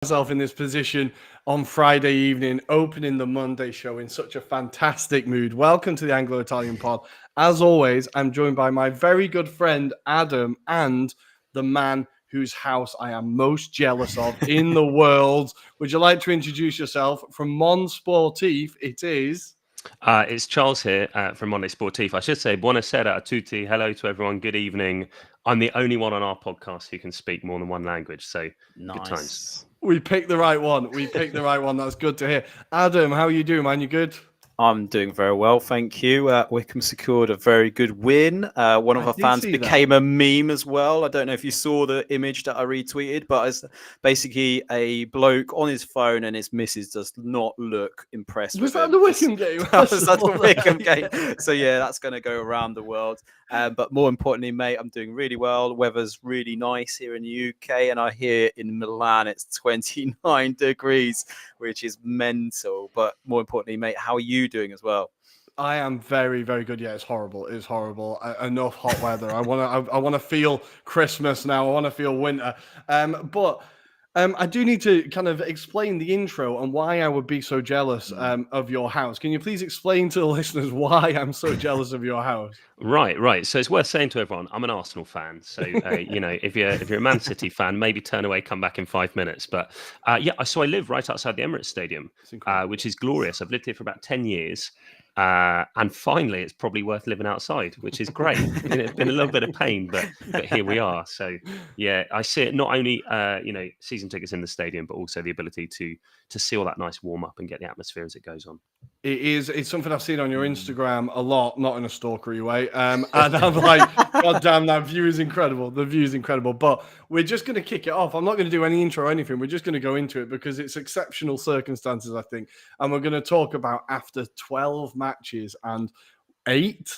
Myself in this position on Friday evening, opening the Monday show in such a fantastic mood. Welcome to the Anglo-Italian pod. As always, I'm joined by my very good friend Adam and the man whose house I am most jealous of in the world. Would you like to introduce yourself? From Mon Sportif, it is... It's Charles here from Monday Sportif. I should say, buonasera a tutti. Hello to everyone. Good evening. I'm the only one on our podcast who can speak more than one language, so Good times. We picked the right one. That's good to hear. Adam, how are you doing, man? You good? I'm doing very well, thank you. Wickham secured a very good win. One of our fans became a meme as well. I don't know if you saw the image that I retweeted, but it's basically a bloke on his phone and his missus does not look impressed. Was that the Wickham game? That was the Wickham game. So yeah, that's going to go around the world. But more importantly, mate, I'm doing really well. The weather's really nice here in the UK, and I hear in Milan it's 29 degrees, which is mental. But more importantly, mate, how are you doing as well? I am very, very good. Yeah, it's horrible. Enough hot weather. I want to feel Christmas now. I want to feel winter. But I do need to kind of explain the intro and why I would be so jealous of your house. Can you please explain to the listeners why I'm so jealous of your house? Right. So it's worth saying to everyone, I'm an Arsenal fan. So if you're a Man City fan, maybe turn away, come back in 5 minutes. But so I live right outside the Emirates Stadium, which is glorious. I've lived here for about 10 years. And finally, it's probably worth living outside, which is great. It's been a little bit of pain, but here we are. So yeah, I see it not only season tickets in the stadium, but also the ability to see all that nice warm up and get the atmosphere as it goes on. It's something I've seen on your Instagram a lot, not in a stalkery way. And I'm like, God damn, that view is incredible. The view is incredible. But we're just going to kick it off. I'm not going to do any intro or anything. We're just going to go into it because it's exceptional circumstances, I think. And we're going to talk about after 12 matches and 8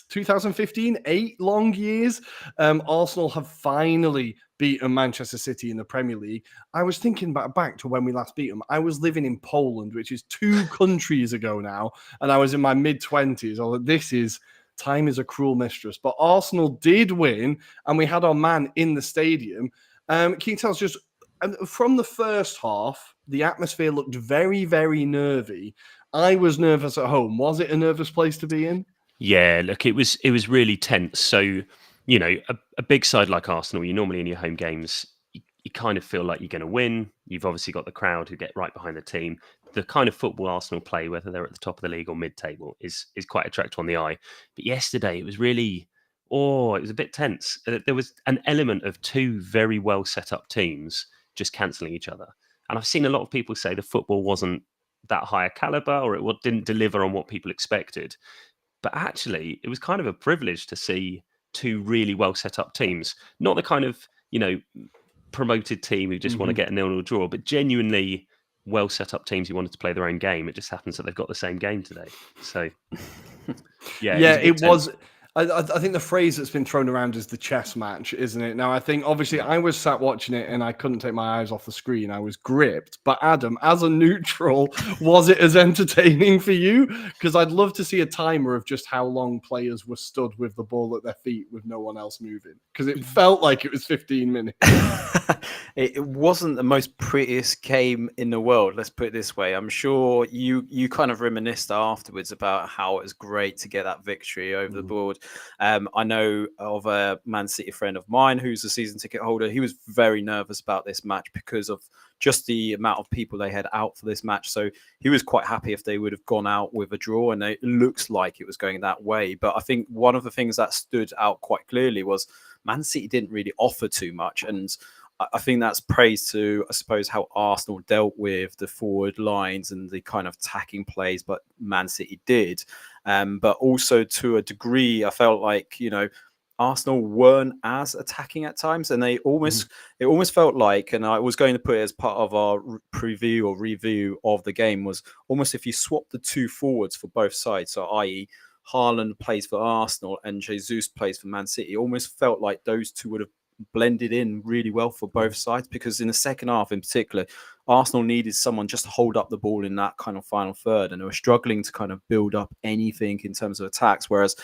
long years, Arsenal have finally beaten Manchester City in the Premier League. I was thinking back to when we last beat them. I was living in Poland, which is 2 countries ago now, and I was in my mid-20s. I was like, time is a cruel mistress. But Arsenal did win, and we had our man in the stadium. Can you tell us just, from the first half, the atmosphere looked very, very nervy. I was nervous at home. Was it a nervous place to be in? Yeah, look, it was really tense. So, a big side like Arsenal, you normally in your home games, you kind of feel like you're going to win. You've obviously got the crowd who get right behind the team. The kind of football Arsenal play, whether they're at the top of the league or mid-table, is quite attractive on the eye. But yesterday, it was really, it was a bit tense. There was an element of 2 very well set up teams just cancelling each other. And I've seen a lot of people say the football wasn't that high a caliber or it didn't deliver on what people expected. But actually, it was kind of a privilege to see 2 really well set up teams. Not the kind of, promoted team who just want to get a 0-0 draw, but genuinely well set up teams who wanted to play their own game. It just happens that they've got the same game today. So, it was. I think the phrase that's been thrown around is the chess match, isn't it? Now, I think, obviously, I was sat watching it and I couldn't take my eyes off the screen. I was gripped. But, Adam, as a neutral, was it as entertaining for you? Because I'd love to see a timer of just how long players were stood with the ball at their feet with no one else moving. Because it felt like it was 15 minutes. It wasn't the most prettiest game in the world, let's put it this way. I'm sure you kind of reminisced afterwards about how it was great to get that victory over the board. I know of a Man City friend of mine who's a season ticket holder. He was very nervous about this match because of just the amount of people they had out for this match. So he was quite happy if they would have gone out with a draw, and it looks like it was going that way. But I think one of the things that stood out quite clearly was Man City didn't really offer too much. And I think that's praise to, I suppose, how Arsenal dealt with the forward lines and the kind of attacking plays, but Man City did. But also to a degree, I felt like, Arsenal weren't as attacking at times, and it almost felt like, and I was going to put it as part of our preview or review of the game, was almost if you swap the 2 forwards for both sides, so i.e. Haaland plays for Arsenal and Jesus plays for Man City, it almost felt like those 2 would have blended in really well for both sides, because in the second half in particular, Arsenal needed someone just to hold up the ball in that kind of final third, and they were struggling to kind of build up anything in terms of attacks, whereas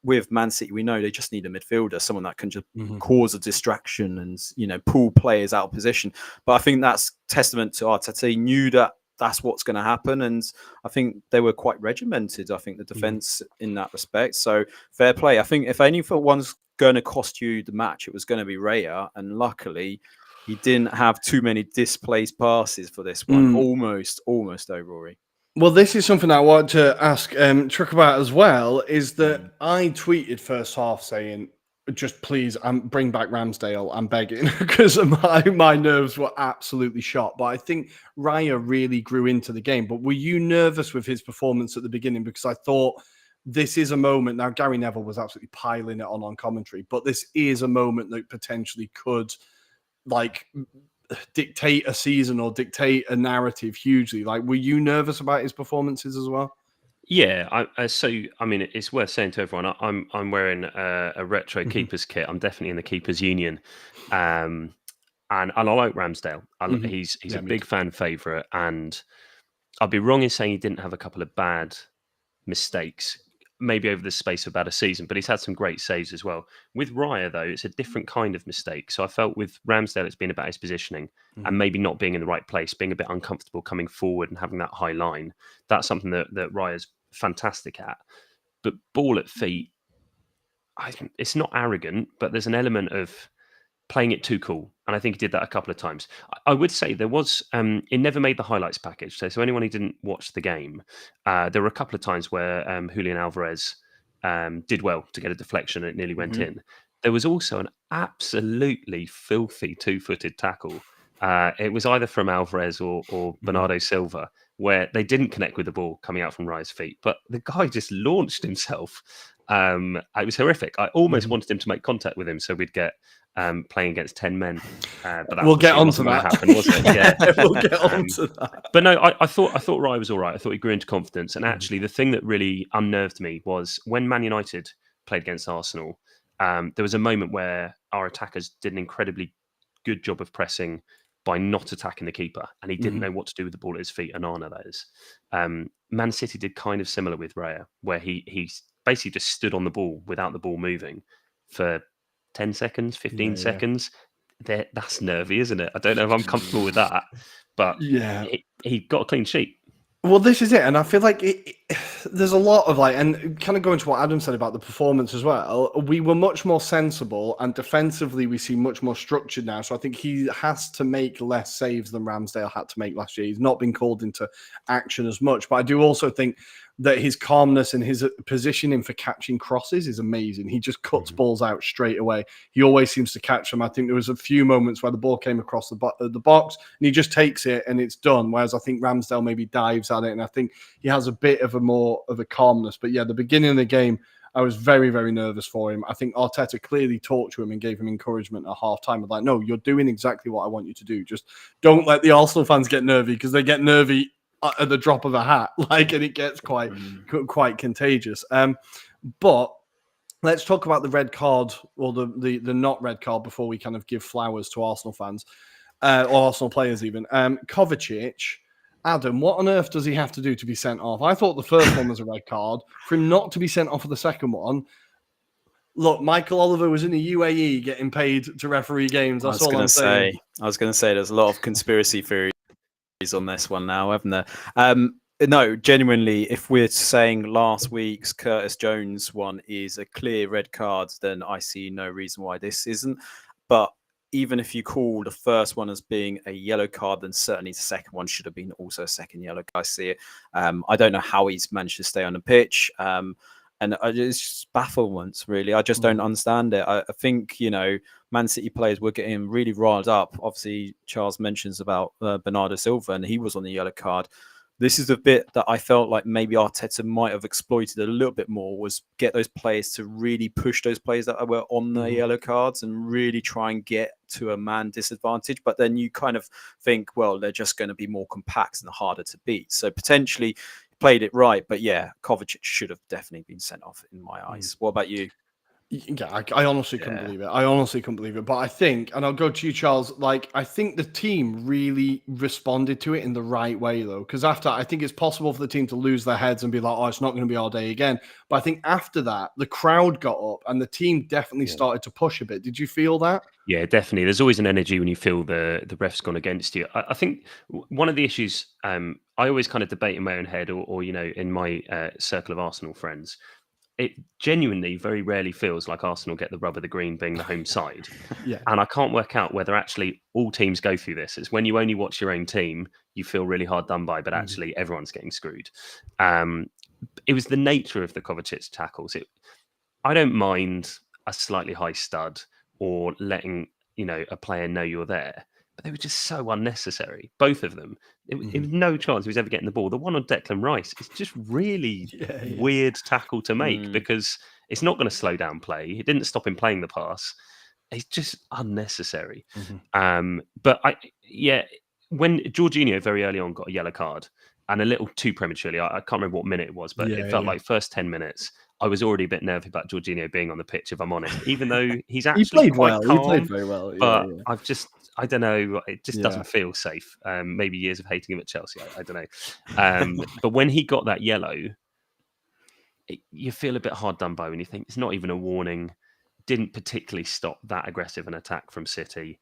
with Man City, we know they just need a midfielder, someone that can just Mhm. cause a distraction and, you know, pull players out of position. But I think that's testament to Arteta. He knew that that's what's going to happen, and I think they were quite regimented. I think the defense in that respect. So fair play. I think if anyone's going to cost you the match, it was going to be Raya, and luckily he didn't have too many displaced passes for this one. Almost over, Rory. Well, this is something I want to ask Trick about as well, is that I tweeted first half saying, just please bring back Ramsdale, I'm begging, because my nerves were absolutely shot. But I think Raya really grew into the game. But were you nervous with his performance at the beginning? Because I thought this is a moment, now Gary Neville was absolutely piling it on commentary, but this is a moment that potentially could like dictate a season or dictate a narrative hugely. Like, were you nervous about his performances as well? Yeah, so I mean, it's worth saying to everyone, I'm wearing a retro keepers kit. I'm definitely in the keepers union, and I like Ramsdale. He's a big fan favourite, and I'd be wrong in saying he didn't have a couple of bad mistakes, maybe over the space of about a season, but he's had some great saves as well. With Raya, though, it's a different kind of mistake. So I felt with Ramsdale, it's been about his positioning and maybe not being in the right place, being a bit uncomfortable coming forward and having that high line. That's something that Raya's fantastic at. But ball at feet, it's not arrogant, but there's an element of playing it too cool. And I think he did that a couple of times. I would say there was, it never made the highlights package. So anyone who didn't watch the game, there were a couple of times where Julian Alvarez did well to get a deflection and it nearly went in. There was also an absolutely filthy two-footed tackle. It was either from Alvarez or Bernardo Silva, where they didn't connect with the ball coming out from Raya's feet. But the guy just launched himself. It was horrific. I almost wanted him to make contact with him so we'd get playing against 10 men. But that we'll get onto that. that. Happen, was it? Yeah. We'll get onto that. But no, I thought Raya was all right. I thought he grew into confidence. And actually, the thing that really unnerved me was when Man United played against Arsenal, there was a moment where our attackers did an incredibly good job of pressing by not attacking the keeper. And he didn't know what to do with the ball at his feet. Onana, that is. Man City did kind of similar with Raya, where he basically just stood on the ball without the ball moving for 10 seconds, 15 seconds. That's nervy, isn't it? I don't know if I'm comfortable with that, but he got a clean sheet. Well, this is it. And I feel like there's a lot of and kind of going to what Adam said about the performance as well, we were much more sensible and defensively we seem much more structured now. So I think he has to make less saves than Ramsdale had to make last year. He's not been called into action as much, but I do also think that his calmness and his positioning for catching crosses is amazing. He just cuts balls out straight away. He always seems to catch them. I think there was a few moments where the ball came across the box and he just takes it and it's done. Whereas I think Ramsdale maybe dives at it, and I think he has a bit of a calmness. But yeah, the beginning of the game, I was very, very nervous for him. I think Arteta clearly talked to him and gave him encouragement at half-time. Like, no, you're doing exactly what I want you to do. Just don't let the Arsenal fans get nervy, because they get nervy at the drop of a hat, and it gets quite contagious. But let's talk about the red card, or the not red card, before we kind of give flowers to Arsenal fans or Arsenal players even. Kovacic, Adam, what on earth does he have to do to be sent off? I thought the first one was a red card. For him not to be sent off for the second one, look, Michael Oliver was in the UAE getting paid to referee games. That's all I'm saying. I was going to say there's a lot of conspiracy theories on this one now, haven't there? No, genuinely, if we're saying last week's Curtis Jones one is a clear red card, then I see no reason why this isn't. But even if you call the first one as being a yellow card, then certainly the second one should have been also a second yellow card. I see it. I don't know how he's managed to stay on the pitch. And it's just bafflement, really. I just don't understand it. I think, Man City players were getting really riled up. Obviously, Charles mentions about Bernardo Silva, and he was on the yellow card. This is the bit that I felt like maybe Arteta might have exploited a little bit more, was get those players to really push those players that were on the yellow cards and really try and get to a man disadvantage. But then you kind of think, well, they're just going to be more compact and harder to beat. So potentially played it right. But yeah, Kovacic should have definitely been sent off in my eyes. What about you? Yeah, I honestly couldn't believe it. I honestly couldn't believe it. But I think, and I'll go to you, Charles, like, I think the team really responded to it in the right way, though. Because after, I think it's possible for the team to lose their heads and be like, oh, it's not going to be our day again. But I think after that, the crowd got up and the team definitely started to push a bit. Did you feel that? Yeah, definitely. There's always an energy when you feel the ref's gone against you. I think one of the issues I always kind of debate in my own head, or in my circle of Arsenal friends, it genuinely very rarely feels like Arsenal get the rub of the green being the home side. Yeah. And I can't work out whether actually all teams go through this. It's when you only watch your own team, you feel really hard done by, but actually everyone's getting screwed. It was the nature of the Kovacic tackles. I don't mind a slightly high stud or letting a player know you're there, but they were just so unnecessary, both of them. It was no chance he was ever getting the ball. The one on Declan Rice is just really weird tackle to make because it's not going to slow down play. It didn't stop him playing the pass. It's just unnecessary. But when Jorginho very early on got a yellow card and a little too prematurely, I can't remember what minute it was, but it felt like first 10 minutes, I was already a bit nervous about Jorginho being on the pitch, if I'm honest, even though he's actually quite calm. He played very well. But I don't know, it just doesn't feel safe. Maybe years of hating him at Chelsea, I don't know. But when he got that yellow, you feel a bit hard done by when you think it's not even a warning, didn't particularly stop that aggressive an attack from City.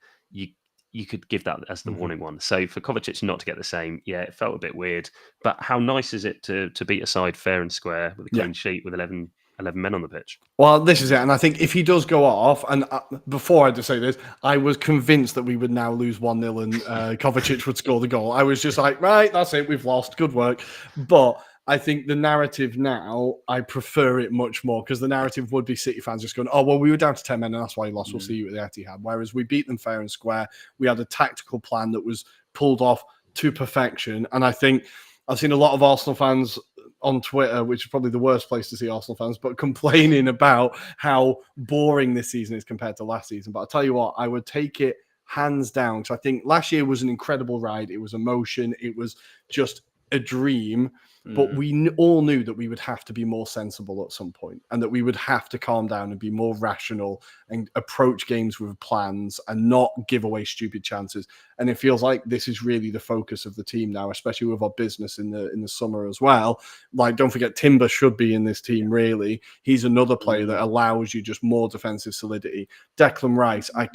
You could give that as the warning one. So for Kovacic not to get the same, it felt a bit weird. But how nice is it to beat a side fair and square with a clean sheet with 11 men on the pitch? Well, this is it. And I think if he does go off, and before I had to say this, I was convinced that we would now lose 1-0 and Kovacic would score the goal. I was just like, right, that's it. We've lost. Good work. But I think the narrative now, I prefer it much more because the narrative would be City fans just going, oh, well, we were down to 10 men and that's why you lost. We'll see you at the Etihad. Whereas we beat them fair and square. We had a tactical plan that was pulled off to perfection. And I think I've seen a lot of Arsenal fans on Twitter, which is probably the worst place to see Arsenal fans, but complaining about how boring this season is compared to last season. But I'll tell you what, I would take it hands down. Because I think last year was an incredible ride. It was emotion. It was just a dream. But we all knew that we would have to be more sensible at some point and that we would have to calm down and be more rational and approach games with plans and not give away stupid chances. And it feels like this is really the focus of the team now, especially with our business in the summer as well. Like, don't forget, Timber should be in this team, really. He's another player that allows you just more defensive solidity. Declan Rice, I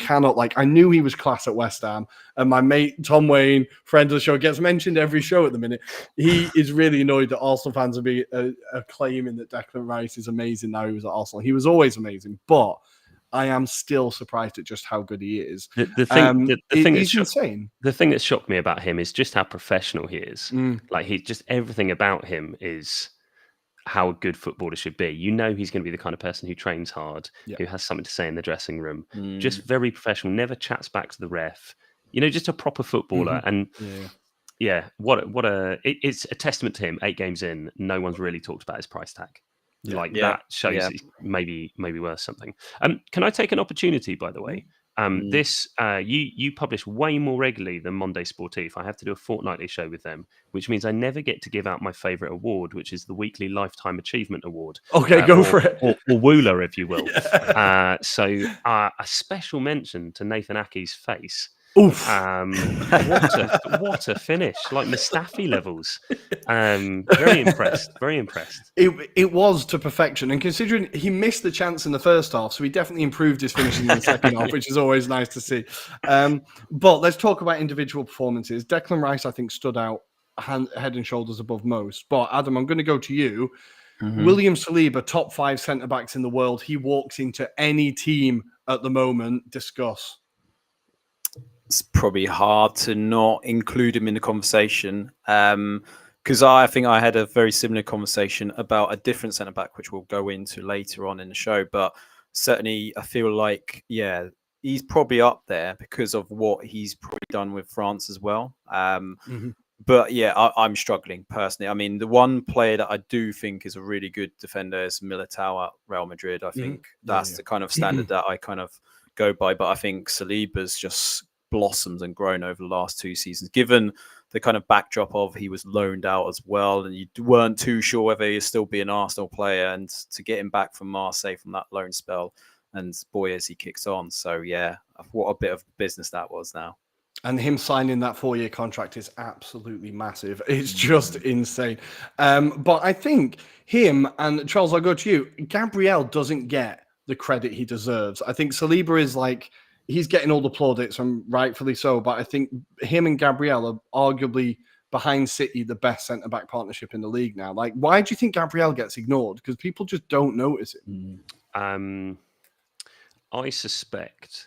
knew he was class at West Ham. And my mate, Tom Wayne, friend of the show, gets mentioned every show at the minute. He is really annoyed that Arsenal fans are claiming that Declan Rice is amazing now he was at Arsenal. He was always amazing, but I am still surprised at just how good he is. The thing he's insane. The thing that shocked me about him is just how professional he is. Like, he just, everything about him is how a good footballer should be. You know, he's going to be the kind of person who trains hard, who has something to say in the dressing room, just very professional, never chats back to the ref. Just a proper footballer. And it's a testament to him. 8 games in, no one's really talked about his price tag. That shows he's maybe worth something. Can I take an opportunity, by the way? This you publish way more regularly than Monday Sportif. I have to do a fortnightly show with them, which means I never get to give out my favourite award, which is the weekly Lifetime Achievement Award. Okay, go for it. Or Wooler, if you will. So a special mention to Nathan Ake's face. Oof. What a finish, like Mustafi levels. Very impressed. It was to perfection, and considering he missed the chance in the first half, so he definitely improved his finishing in the second half, which is always nice to see. But let's talk about individual performances. Declan Rice, I think, stood out head and shoulders above most. But Adam, I'm going to go to you. William Saliba, top 5 centre-backs in the world. He walks into any team at the moment. Discuss. It's probably hard to not include him in the conversation because I think I had a very similar conversation about a different centre-back, which we'll go into later on in the show. But certainly I feel like, he's probably up there because of what he's probably done with France as well. But I'm struggling personally. I mean, the one player that I do think is a really good defender is Militao at Real Madrid. I think that's the kind of standard that I kind of go by. But I think Saliba's just blossomed and grown over the last 2 seasons, given the kind of backdrop of he was loaned out as well, and you weren't too sure whether he'd still be an Arsenal player, and to get him back from Marseille from that loan spell, and boy, as he kicks on. So yeah, what a bit of business that was now. And him signing that 4-year contract is absolutely massive. It's just insane. But I think him, and Charles, I'll go to you, Gabriel doesn't get the credit he deserves. I think Saliba is like, he's getting all the plaudits, and rightfully so. But I think him and Gabriel are arguably, behind City, the best centre-back partnership in the league now. Like, why do you think Gabriel gets ignored? Because people just don't notice it. I suspect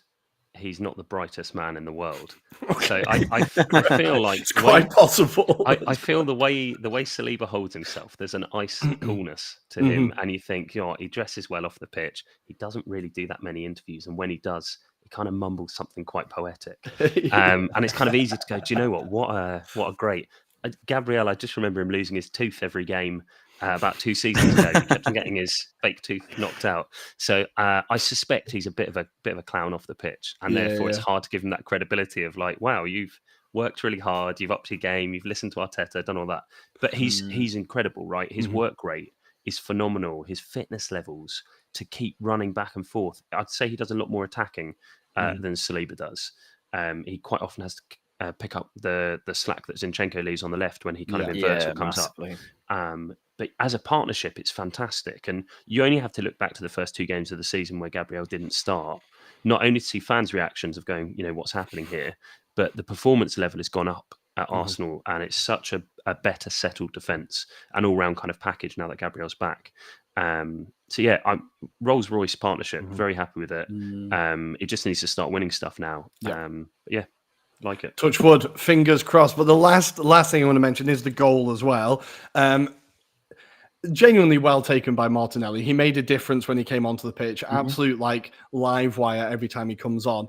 he's not the brightest man in the world. So I feel like it's quite possible. I feel the way Saliba holds himself, there's an icy coolness to him, and you think, he dresses well off the pitch. He doesn't really do that many interviews, and when he does, he kind of mumbles something quite poetic. And it's kind of easy to go, do you know what a great Gabriel. I just remember him losing his tooth every game. About 2 seasons ago, he kept on getting his fake tooth knocked out. So I suspect he's a bit of a clown off the pitch, and therefore it's hard to give him that credibility of like, wow, you've worked really hard, you've upped your game, you've listened to Arteta, done all that. But he's incredible, right? His work rate is phenomenal. His fitness levels to keep running back and forth. I'd say he does a lot more attacking than Saliba does. He quite often has to pick up the slack that Zinchenko leaves on the left when he kind of inverts or comes massively up. But as a partnership, it's fantastic. And you only have to look back to the first 2 games of the season where Gabriel didn't start, not only to see fans' reactions of going, what's happening here, but the performance level has gone up at Arsenal, and it's such a better settled defence, an all-round kind of package now that Gabriel's back. So yeah, Rolls-Royce partnership, very happy with it. It just needs to start winning stuff now. But yeah, like it. Touch wood, fingers crossed. But the last thing I want to mention is the goal as well. Genuinely well taken by Martinelli. He made a difference when he came onto the pitch. Absolute live wire every time he comes on.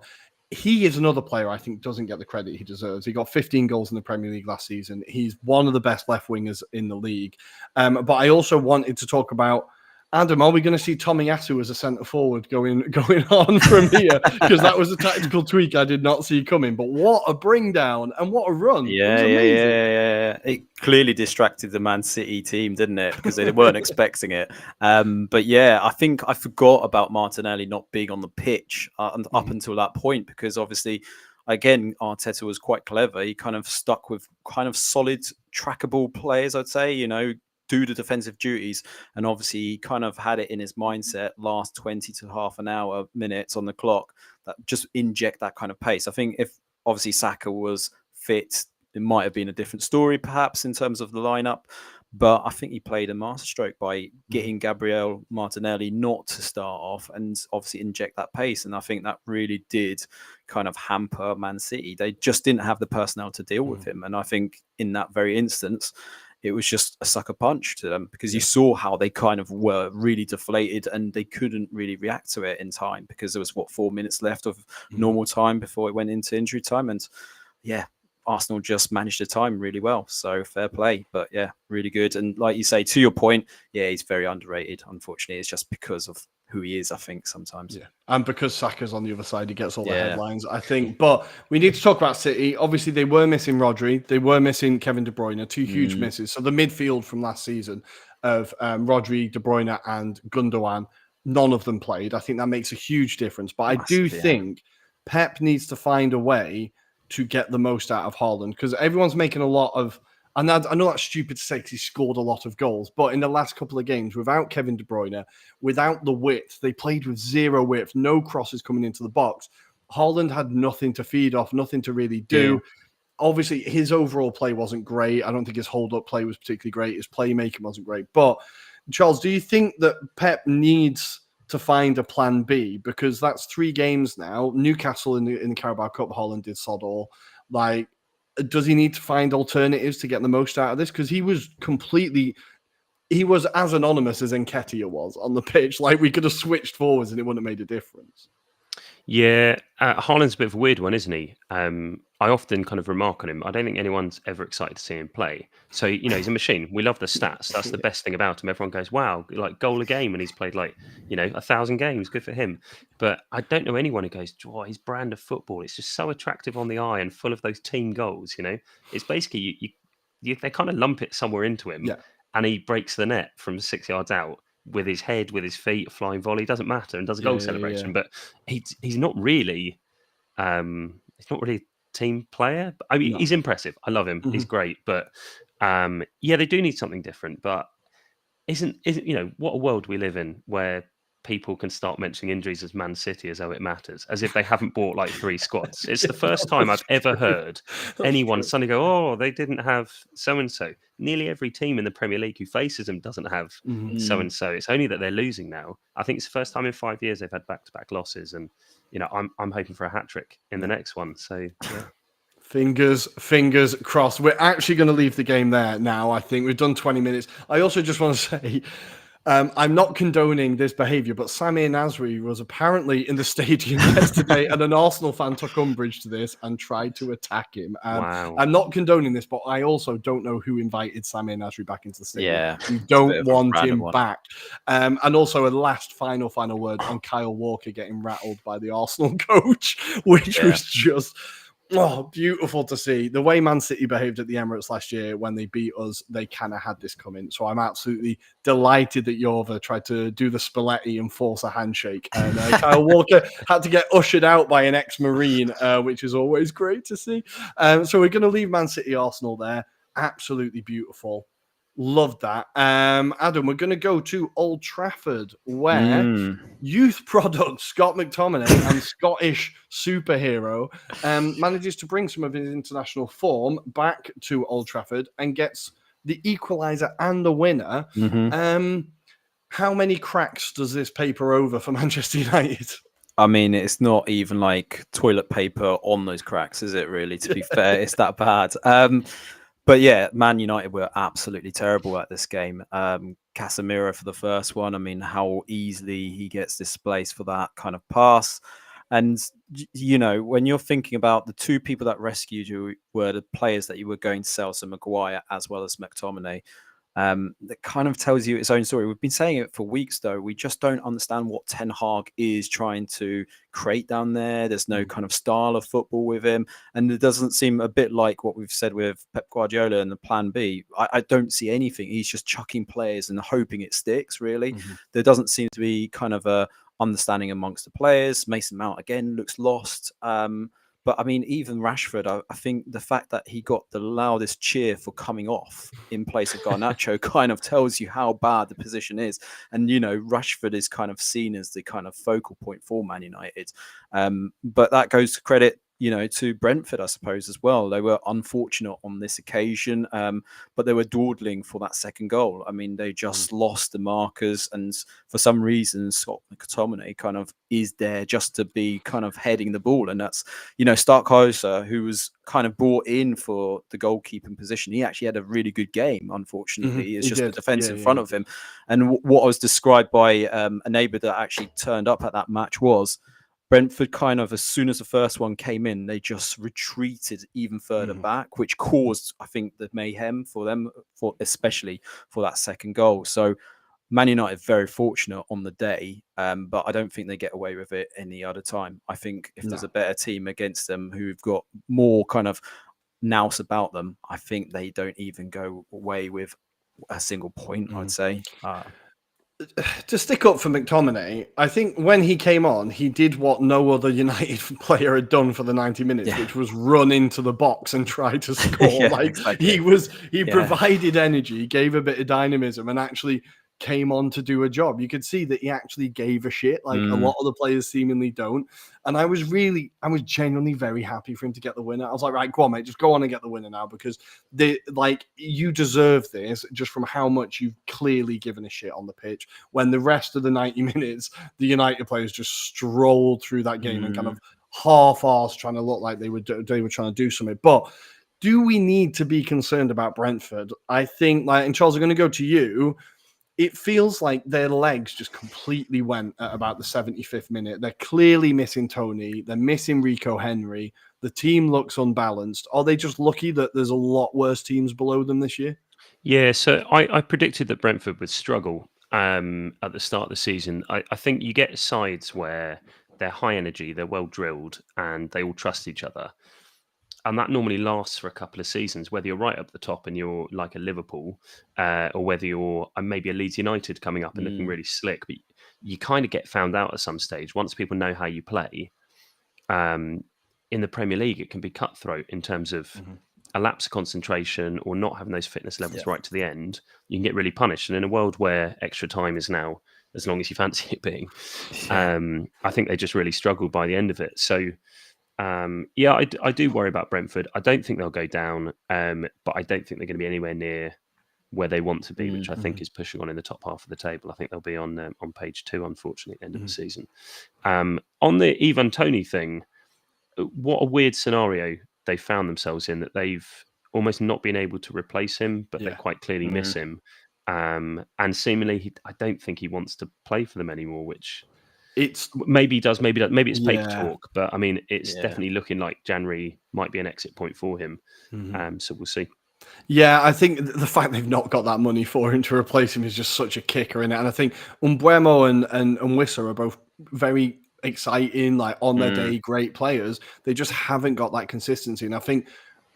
He is another player I think doesn't get the credit he deserves. He got 15 goals in the Premier League last season. He's one of the best left wingers in the league. But I also wanted to talk about, Adam, are we going to see Tomiyasu as a centre forward going on from here? Because that was a tactical tweak I did not see coming. But what a bring down and what a run! Yeah. It clearly distracted the Man City team, didn't it? Because they weren't expecting it. But yeah, I think I forgot about Martinelli not being on the pitch up until that point, because obviously, again, Arteta was quite clever. He kind of stuck with kind of solid, trackable players, I'd say. Do the defensive duties, and obviously he kind of had it in his mindset last 20 to half an hour minutes on the clock that just inject that kind of pace. I think if obviously Saka was fit, it might have been a different story perhaps in terms of the lineup, but I think he played a masterstroke by getting Gabriel Martinelli not to start off and obviously inject that pace, and I think that really did kind of hamper Man City. They just didn't have the personnel to deal with him, and I think in that very instance it was just a sucker punch to them, because you saw how they kind of were really deflated and they couldn't really react to it in time, because there was 4 minutes left of normal time before it went into injury time. And yeah, Arsenal just managed the time really well. So fair play, but yeah, really good. And like you say, to your point, yeah, he's very underrated. Unfortunately, it's just because of who he is, I think, sometimes. Yeah, and because Saka's on the other side, he gets all the headlines, I think. But we need to talk about City. Obviously, they were missing Rodri. They were missing Kevin De Bruyne, 2 huge misses. So the midfield from last season of Rodri, De Bruyne and Gundogan, none of them played. I think that makes a huge difference. But I do think Pep needs to find a way to get the most out of Haaland, because everyone's making a lot of... And I know that's stupid to say because he scored a lot of goals, but in the last couple of games, without Kevin De Bruyne, without the width, they played with zero width, no crosses coming into the box. Haaland had nothing to feed off, nothing to really do. Yeah. Obviously, his overall play wasn't great. I don't think his hold-up play was particularly great. His playmaking wasn't great. But, Charles, do you think that Pep needs to find a plan B? Because that's 3 games now. Newcastle in the Carabao Cup, Haaland did sod all. Does he need to find alternatives to get the most out of this? Because he was as anonymous as Nketiah was on the pitch. We could have switched forwards and it wouldn't have made a difference. Yeah, Haaland's a bit of a weird one, isn't he? I often kind of remark on him. I don't think anyone's ever excited to see him play. So, he's a machine. We love the stats. That's the best thing about him. Everyone goes, wow, like goal a game. And he's played 1,000 games. Good for him. But I don't know anyone who goes, oh, his brand of football. It's just so attractive on the eye and full of those team goals. It's basically they kind of lump it somewhere into him, Yeah. and he breaks the net from 6 yards out with his head, with his feet, flying volley, doesn't matter, and does a goal celebration. Yeah. But he's not really he's not really a team player. I mean, No. he's impressive. I love him. He's great. But they do need something different. But isn't what a world we live in where people can start mentioning injuries as Man City as though it matters, as if they haven't bought like 3 squads. It's the first time I've ever heard anyone suddenly go, oh, they didn't have so-and-so. Nearly every team in the Premier League who faces them doesn't have so-and-so. It's only that they're losing now. I think it's the first time in 5 years they've had back-to-back losses. And, I'm hoping for a hat-trick in the next one. So, yeah. Fingers crossed. We're actually going to leave the game there now. I think we've done 20 minutes. I also just want to say, I'm not condoning this behaviour, but Samir Nasri was apparently in the stadium yesterday, and an Arsenal fan took umbrage to this and tried to attack him. Wow. I'm not condoning this, but I also don't know who invited Samir Nasri back into the stadium. Yeah, we don't a bit of a want random him one. back. And also a last final word on Kyle Walker getting rattled by the Arsenal coach, which was just... Oh, beautiful to see. The way Man City behaved at the Emirates last year when they beat us, they kind of had this coming. So I'm absolutely delighted that Jorva tried to do the Spalletti and force a handshake. And Kyle Walker had to get ushered out by an ex-Marine, which is always great to see. So we're going to leave Man City Arsenal there. Absolutely beautiful. Loved that. Adam, we're going to go to Old Trafford, where youth product Scott McTominay and Scottish superhero manages to bring some of his international form back to Old Trafford and gets the equaliser and the winner. How many cracks does this paper over for Manchester United? I mean, it's not even like toilet paper on those cracks, is it really? To be fair, it's that bad. But yeah, Man United were absolutely terrible at this game. Casemiro for the first one. I mean, how easily he gets displaced for that kind of pass. And, when you're thinking about the 2 people that rescued you were the players that you were going to sell, so Maguire as well as McTominay. That kind of tells you its own story. We've been saying it for weeks, though. We just don't understand what Ten Hag is trying to create down there. There's no kind of style of football with him. And it doesn't seem a bit like what we've said with Pep Guardiola and the plan B. I don't see anything. He's just chucking players and hoping it sticks, really. There doesn't seem to be kind of a understanding amongst the players. Mason Mount, again, looks lost. But I mean, even Rashford, I think the fact that he got the loudest cheer for coming off in place of Garnacho kind of tells you how bad the position is. And, Rashford is kind of seen as the kind of focal point for Man United. But that goes to credit, to Brentford, I suppose, as well. They were unfortunate on this occasion, but they were dawdling for that second goal. I mean, they just lost the markers, and for some reason, Scott McTominay kind of is there just to be kind of heading the ball. And that's, Starkhouse, who was kind of brought in for the goalkeeping position. He actually had a really good game, unfortunately. It's just the defence in front of him. And what I was described by a neighbour that actually turned up at that match was, Brentford kind of, as soon as the first one came in, they just retreated even further back, which caused, I think, the mayhem for them, especially for that second goal. So Man United very fortunate on the day, but I don't think they get away with it any other time. I think if there's a better team against them who've got more kind of nous about them, I think they don't even go away with a single point, I'd say. To stick up for McTominay, I think when he came on, he did what no other United player had done for the 90 minutes, which was run into the box and try to score. Exactly. He provided energy, gave a bit of dynamism, and actually came on to do a job. You could see that he actually gave a shit, like a lot of the players seemingly don't. And I was genuinely very happy for him to get the winner. I was like, right, go on, mate, just go on and get the winner now, because you deserve this just from how much you've clearly given a shit on the pitch. When the rest of the 90 minutes, the United players just strolled through that game and kind of half-arsed, trying to look like they were trying to do something. But do we need to be concerned about Brentford? I think, and Charles, I'm going to go to you. it feels like their legs just completely went at about the 75th minute. They're clearly missing Tony. They're missing Rico Henry. The team looks unbalanced. Are they just lucky that there's a lot worse teams below them this year? Yeah, so I predicted that Brentford would struggle at the start of the season. I think you get sides where they're high energy, they're well drilled, and they all trust each other. And that normally lasts for a couple of seasons, whether you're right up the top and you're like a Liverpool, or whether you're maybe a Leeds United coming up and looking really slick. But you kind of get found out at some stage. Once people know how you play, in the Premier League, it can be cutthroat in terms of a lapse of concentration or not having those fitness levels right to the end. You can get really punished. And in a world where extra time is now as long as you fancy it being, I think they just really struggled by the end of it. So, I do worry about Brentford. I don't think they'll go down, but I don't think they're going to be anywhere near where they want to be, which I think is pushing on in the top half of the table. I think they'll be on page 2, unfortunately, at the end of the season. On the Ivan Toney thing, what a weird scenario they found themselves in, that they've almost not been able to replace him, but they quite clearly miss him. And seemingly, I don't think he wants to play for them anymore, which... maybe he does, maybe it's paper talk, but I mean, it's definitely looking like January might be an exit point for him. So we'll see. Yeah, I think the fact they've not got that money for him to replace him is just such a kicker in it. And I think Umbuemo and Wissa are both very exciting, like on their day, great players. They just haven't got that consistency. And I think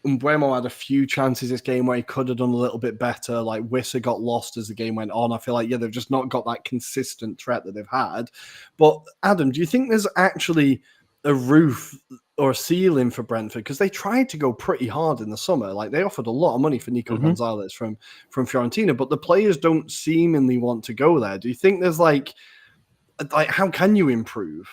Umbuemo had a few chances this game where he could have done a little bit better. Like Wissa got lost as the game went on. I feel like, they've just not got that consistent threat that they've had. But Adam, do you think there's actually a roof or a ceiling for Brentford? Because they tried to go pretty hard in the summer. Like they offered a lot of money for Nico Gonzalez from Fiorentina, but the players don't seemingly want to go there. Do you think there's like how can you improve?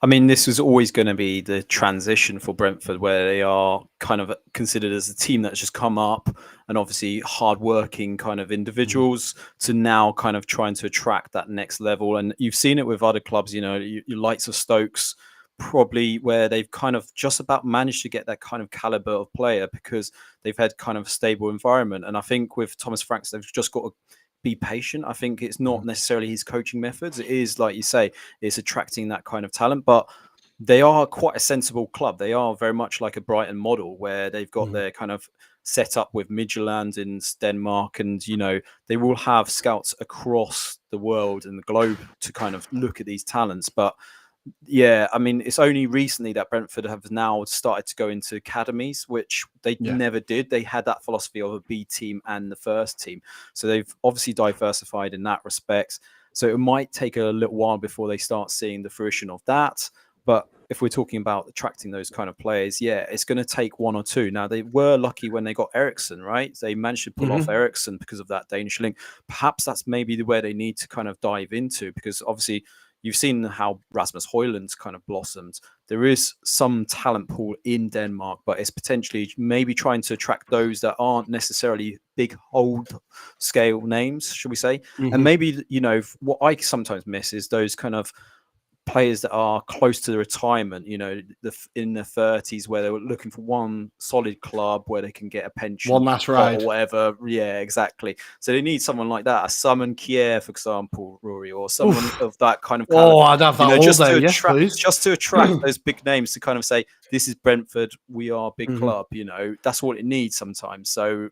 I mean, this was always going to be the transition for Brentford, where they are kind of considered as a team that's just come up and obviously hardworking kind of individuals to now kind of trying to attract that next level. And you've seen it with other clubs, your likes of Stokes, probably where they've kind of just about managed to get that kind of caliber of player because they've had kind of a stable environment. And I think with Thomas Franks, they've just got to be patient. I think it's not necessarily his coaching methods. It is, like you say, it's attracting that kind of talent. But they are quite a sensible club. They are very much like a Brighton model, where they've got their kind of set up with Midtjylland in Denmark, and they will have scouts across the world and the globe to kind of look at these talents. But yeah, I mean, it's only recently that Brentford have now started to go into academies, which they never did. They had that philosophy of a B team and the first team. So they've obviously diversified in that respect. So it might take a little while before they start seeing the fruition of that. But if we're talking about attracting those kind of players, it's going to take 1 or 2. Now, they were lucky when they got Eriksen, right? They managed to pull off Eriksen because of that Danish link. Perhaps that's maybe where they need to kind of dive into, because obviously you've seen how Rasmus Højlund's kind of blossomed. There is some talent pool in Denmark, but it's potentially maybe trying to attract those that aren't necessarily big old scale names, should we say? And maybe, what I sometimes miss is those kind of players that are close to the retirement, in their 30s, where they're looking for one solid club where they can get a pension, one last ride, or whatever. Yeah, exactly. So they need someone like that, a Simon Kjær, for example, Rory, or someone of that kind of. I'd have that all day. Just to attract those big names to kind of say, this is Brentford, we are a big club. That's what it needs sometimes. So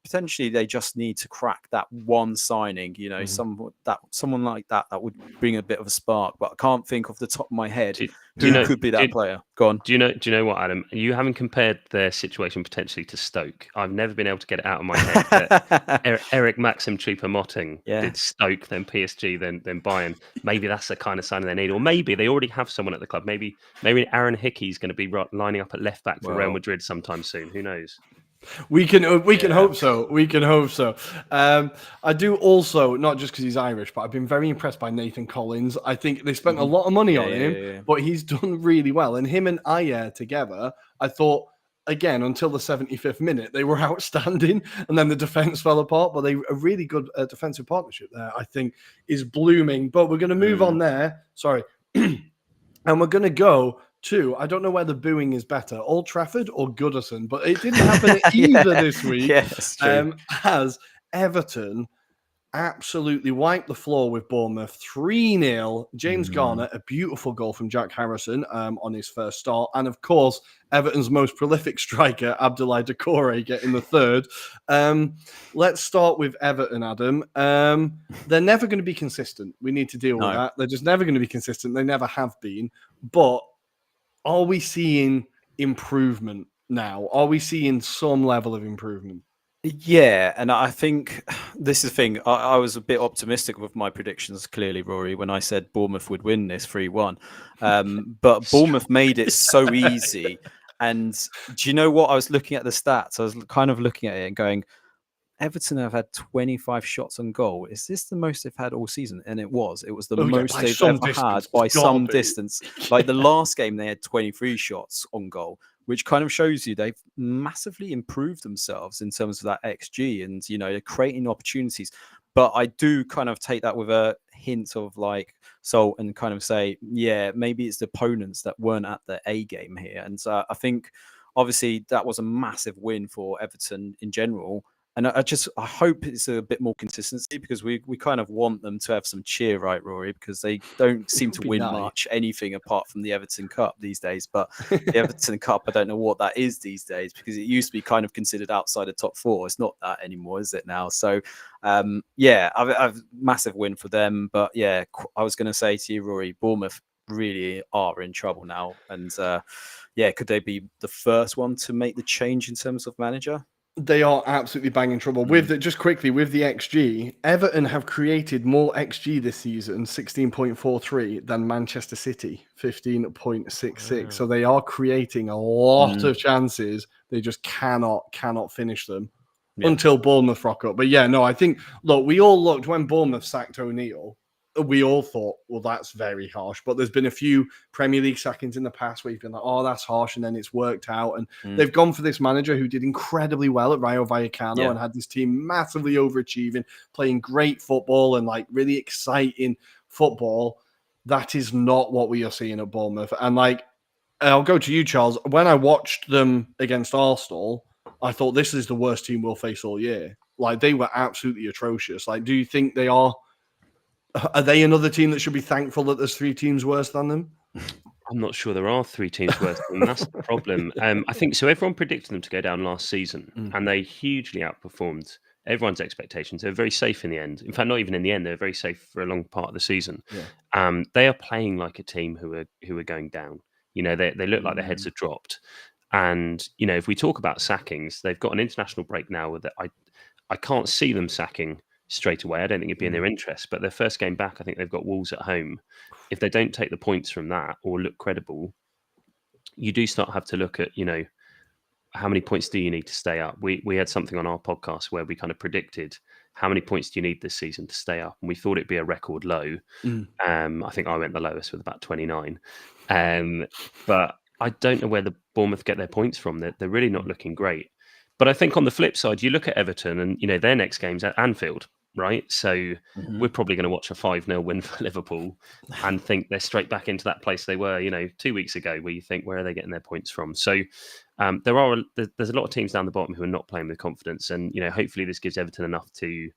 potentially they just need to crack that one signing, someone like that would bring a bit of a spark. But I can't think off the top of my head who could be that player. Go on. Do you know what, Adam? You haven't compared their situation potentially to Stoke. I've never been able to get it out of my head that Eric Maxim Choupo-Moting did Stoke, then PSG, then Bayern. Maybe that's the kind of signing they need, or maybe they already have someone at the club. Maybe Aaron Hickey's going to be lining up at left back for Real Madrid sometime soon. Who knows? We can hope so. We can hope so. I do also, not just because he's Irish, but I've been very impressed by Nathan Collins. I think they spent a lot of money on him, but he's done really well. And him and Ayer together, I thought, again, until the 75th minute, they were outstanding. And then the defense fell apart, but a really good defensive partnership there, I think, is blooming. But we're going to move on there. Sorry. And we're going to go to, I don't know whether booing is better, Old Trafford or Goodison, but it didn't happen either this week. Yes, as Everton absolutely wiped the floor with Bournemouth 3-0. James Garner, a beautiful goal from Jack Harrison on his first start. And of course, Everton's most prolific striker, Abdoulaye Doucouré, getting the third. Let's start with Everton, Adam. They're never going to be consistent. We need to deal with that. They're just never going to be consistent. They never have been. But are we seeing improvement now? Are we seeing some level of improvement? Yeah, and I think this is the thing. I was a bit optimistic with my predictions, clearly, Rory, when I said Bournemouth would win this 3-1. But Bournemouth made it so easy. And do you know what? I was looking at the stats. I was kind of looking at it and going, Everton have had 25 shots on goal. Is this the most they've had all season? And it was the most they've ever had by some distance. Like the last game, they had 23 shots on goal, which kind of shows you they've massively improved themselves in terms of that XG and, they're creating opportunities. But I do kind of take that with a hint of like salt and kind of say, yeah, maybe it's the opponents that weren't at the A game here. And I think obviously that was a massive win for Everton in general. And I hope it's a bit more consistency because we kind of want them to have some cheer, right, Rory? Because they don't seem to win much anything apart from the Everton Cup these days. But the Everton Cup, I don't know what that is these days because it used to be kind of considered outside the top four. It's not that anymore, is it now? So, I've massive win for them. But yeah, I was going to say to you, Rory, Bournemouth really are in trouble now. And could they be the first one to make the change in terms of manager? They are absolutely banging trouble. With the XG, Everton have created more XG this season, 16.43, than Manchester City, 15.66. Wow. So they are creating a lot of chances. They just cannot finish them until Bournemouth rock up. But I think, look, we all looked when Bournemouth sacked O'Neill. We all thought, well, that's very harsh. But there's been a few Premier League sackings in the past where you've been like, oh, that's harsh. And then it's worked out. And they've gone for this manager who did incredibly well at Rayo Vallecano and had this team massively overachieving, playing great football and like really exciting football. That is not what we are seeing at Bournemouth. And like, I'll go to you, Charles. When I watched them against Arsenal, I thought this is the worst team we'll face all year. Like, they were absolutely atrocious. Like, do you think they are? Are they another team that should be thankful that there's three teams worse than them? I'm not sure there are three teams worse than them. That's the problem. I think so. Everyone predicted them to go down last season, and they hugely outperformed everyone's expectations. They were very safe in the end. In fact, not even in the end. They were very safe for a long part of the season. Yeah. They are playing like a team who are going down. They look like their heads have dropped. And if we talk about sackings, they've got an international break now that I can't see them sacking straight away. I don't think it'd be in their interest, but their first game back, I think they've got Wolves at home. If they don't take the points from that or look credible, you do have to look at, how many points do you need to stay up? We had something on our podcast where we kind of predicted how many points do you need this season to stay up? And we thought it'd be a record low. I think I went the lowest with about 29. But I don't know where the Bournemouth get their points from. They're really not looking great. But I think on the flip side, you look at Everton and, their next game's at Anfield, right? So we're probably going to watch a 5-0 win for Liverpool and think they're straight back into that place they were, 2 weeks ago, where you think, where are they getting their points from? So there's a lot of teams down the bottom who are not playing with confidence. And, hopefully this gives Everton enough to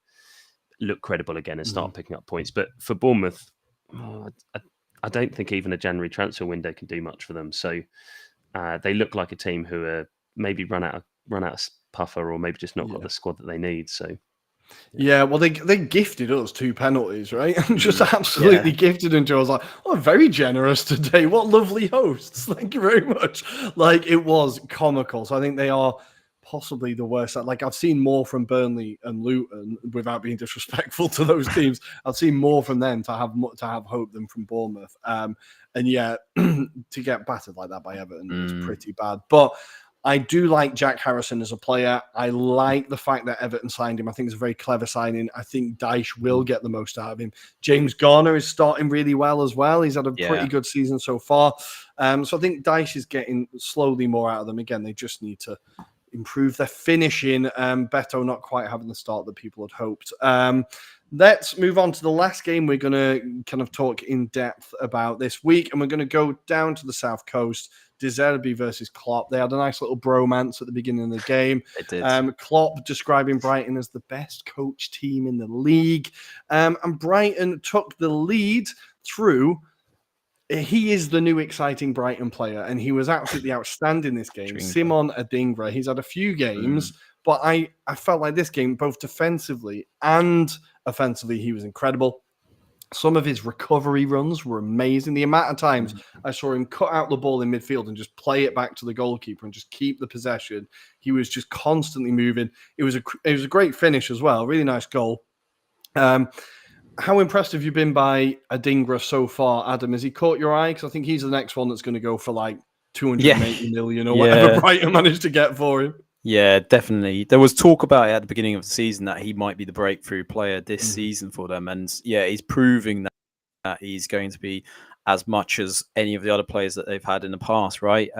look credible again and start picking up points. But for Bournemouth, I don't think even a January transfer window can do much for them. So they look like a team who are maybe run out of puffer or maybe just not got the squad that they need. So well, they gifted us 2 penalties, right? And just absolutely gifted them to us. Like, very generous today. What lovely hosts. Thank you very much. Like, it was comical. So I think they are possibly the worst. Like, I've seen more from Burnley and Luton, without being disrespectful to those teams. I've seen more from them to have hope than from Bournemouth. To get battered like that by Everton is pretty bad. But I do like Jack Harrison as a player. I like the fact that Everton signed him. I think it's a very clever signing. I think Dyche will get the most out of him. James Garner is starting really well as well. He's had a pretty good season so far. So I think Dyche is getting slowly more out of them. Again, they just need to, improve their finishing. Beto not quite having the start that people had hoped. Let's move on to the last game. We're going to kind of talk in depth about this week, and we're going to go down to the South Coast. De Zerbi versus Klopp. They had a nice little bromance at the beginning of the game. They did. Klopp describing Brighton as the best coach team in the league. And Brighton took the lead through. He is the new exciting Brighton player, and he was absolutely outstanding this game. Simon Adingra. He's had a few games, but I felt like this game, both defensively and offensively, he was incredible. Some of his recovery runs were amazing. The amount of times I saw him cut out the ball in midfield and just play it back to the goalkeeper and just keep the possession. He was just constantly moving. It was a great finish as well. Really nice goal. How impressed have you been by Adingra so far, Adam? Has he caught your eye? Because I think he's the next one that's going to go for like 280 million or whatever Brighton managed to get for him. Yeah, definitely. There was talk about it at the beginning of the season that he might be the breakthrough player this season for them. And yeah, he's proving that he's going to be as much as any of the other players that they've had in the past, right?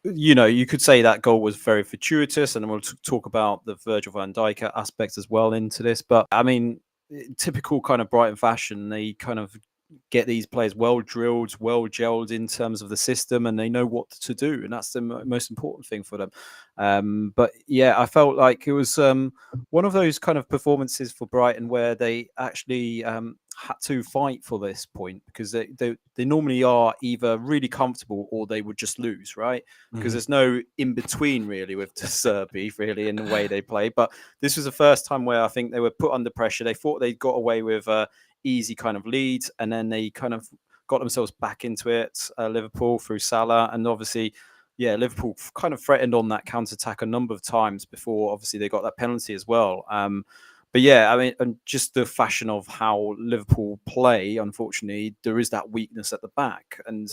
You could say that goal was very fortuitous, and we'll talk about the Virgil van Dijk aspect as well into this. But I mean, typical kind of Brighton fashion, they kind of get these players well drilled, well gelled in terms of the system, and they know what to do, and that's the most important thing for them. But yeah, I felt like it was one of those kind of performances for Brighton where they actually had to fight for this point, because they normally are either really comfortable or they would just lose, right? Because there's no in between really with De Zerbi really in the way they play. But this was the first time where I think they were put under pressure. They thought they got away with easy kind of lead, and then they kind of got themselves back into it. Liverpool through Salah, and obviously, yeah, Liverpool kind of threatened on that counter-attack a number of times before obviously they got that penalty as well. But yeah, I mean, and just the fashion of how Liverpool play, unfortunately, there is that weakness at the back. And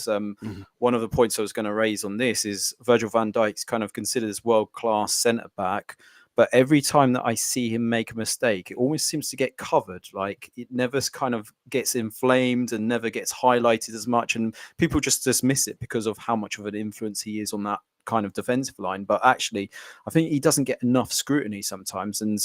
one of the points I was going to raise on this is Virgil van Dijk's kind of considered as world-class centre-back. But every time that I see him make a mistake, it always seems to get covered. Like, it never kind of gets inflamed and never gets highlighted as much. And people just dismiss it because of how much of an influence he is on that kind of defensive line. But actually, I think he doesn't get enough scrutiny sometimes. And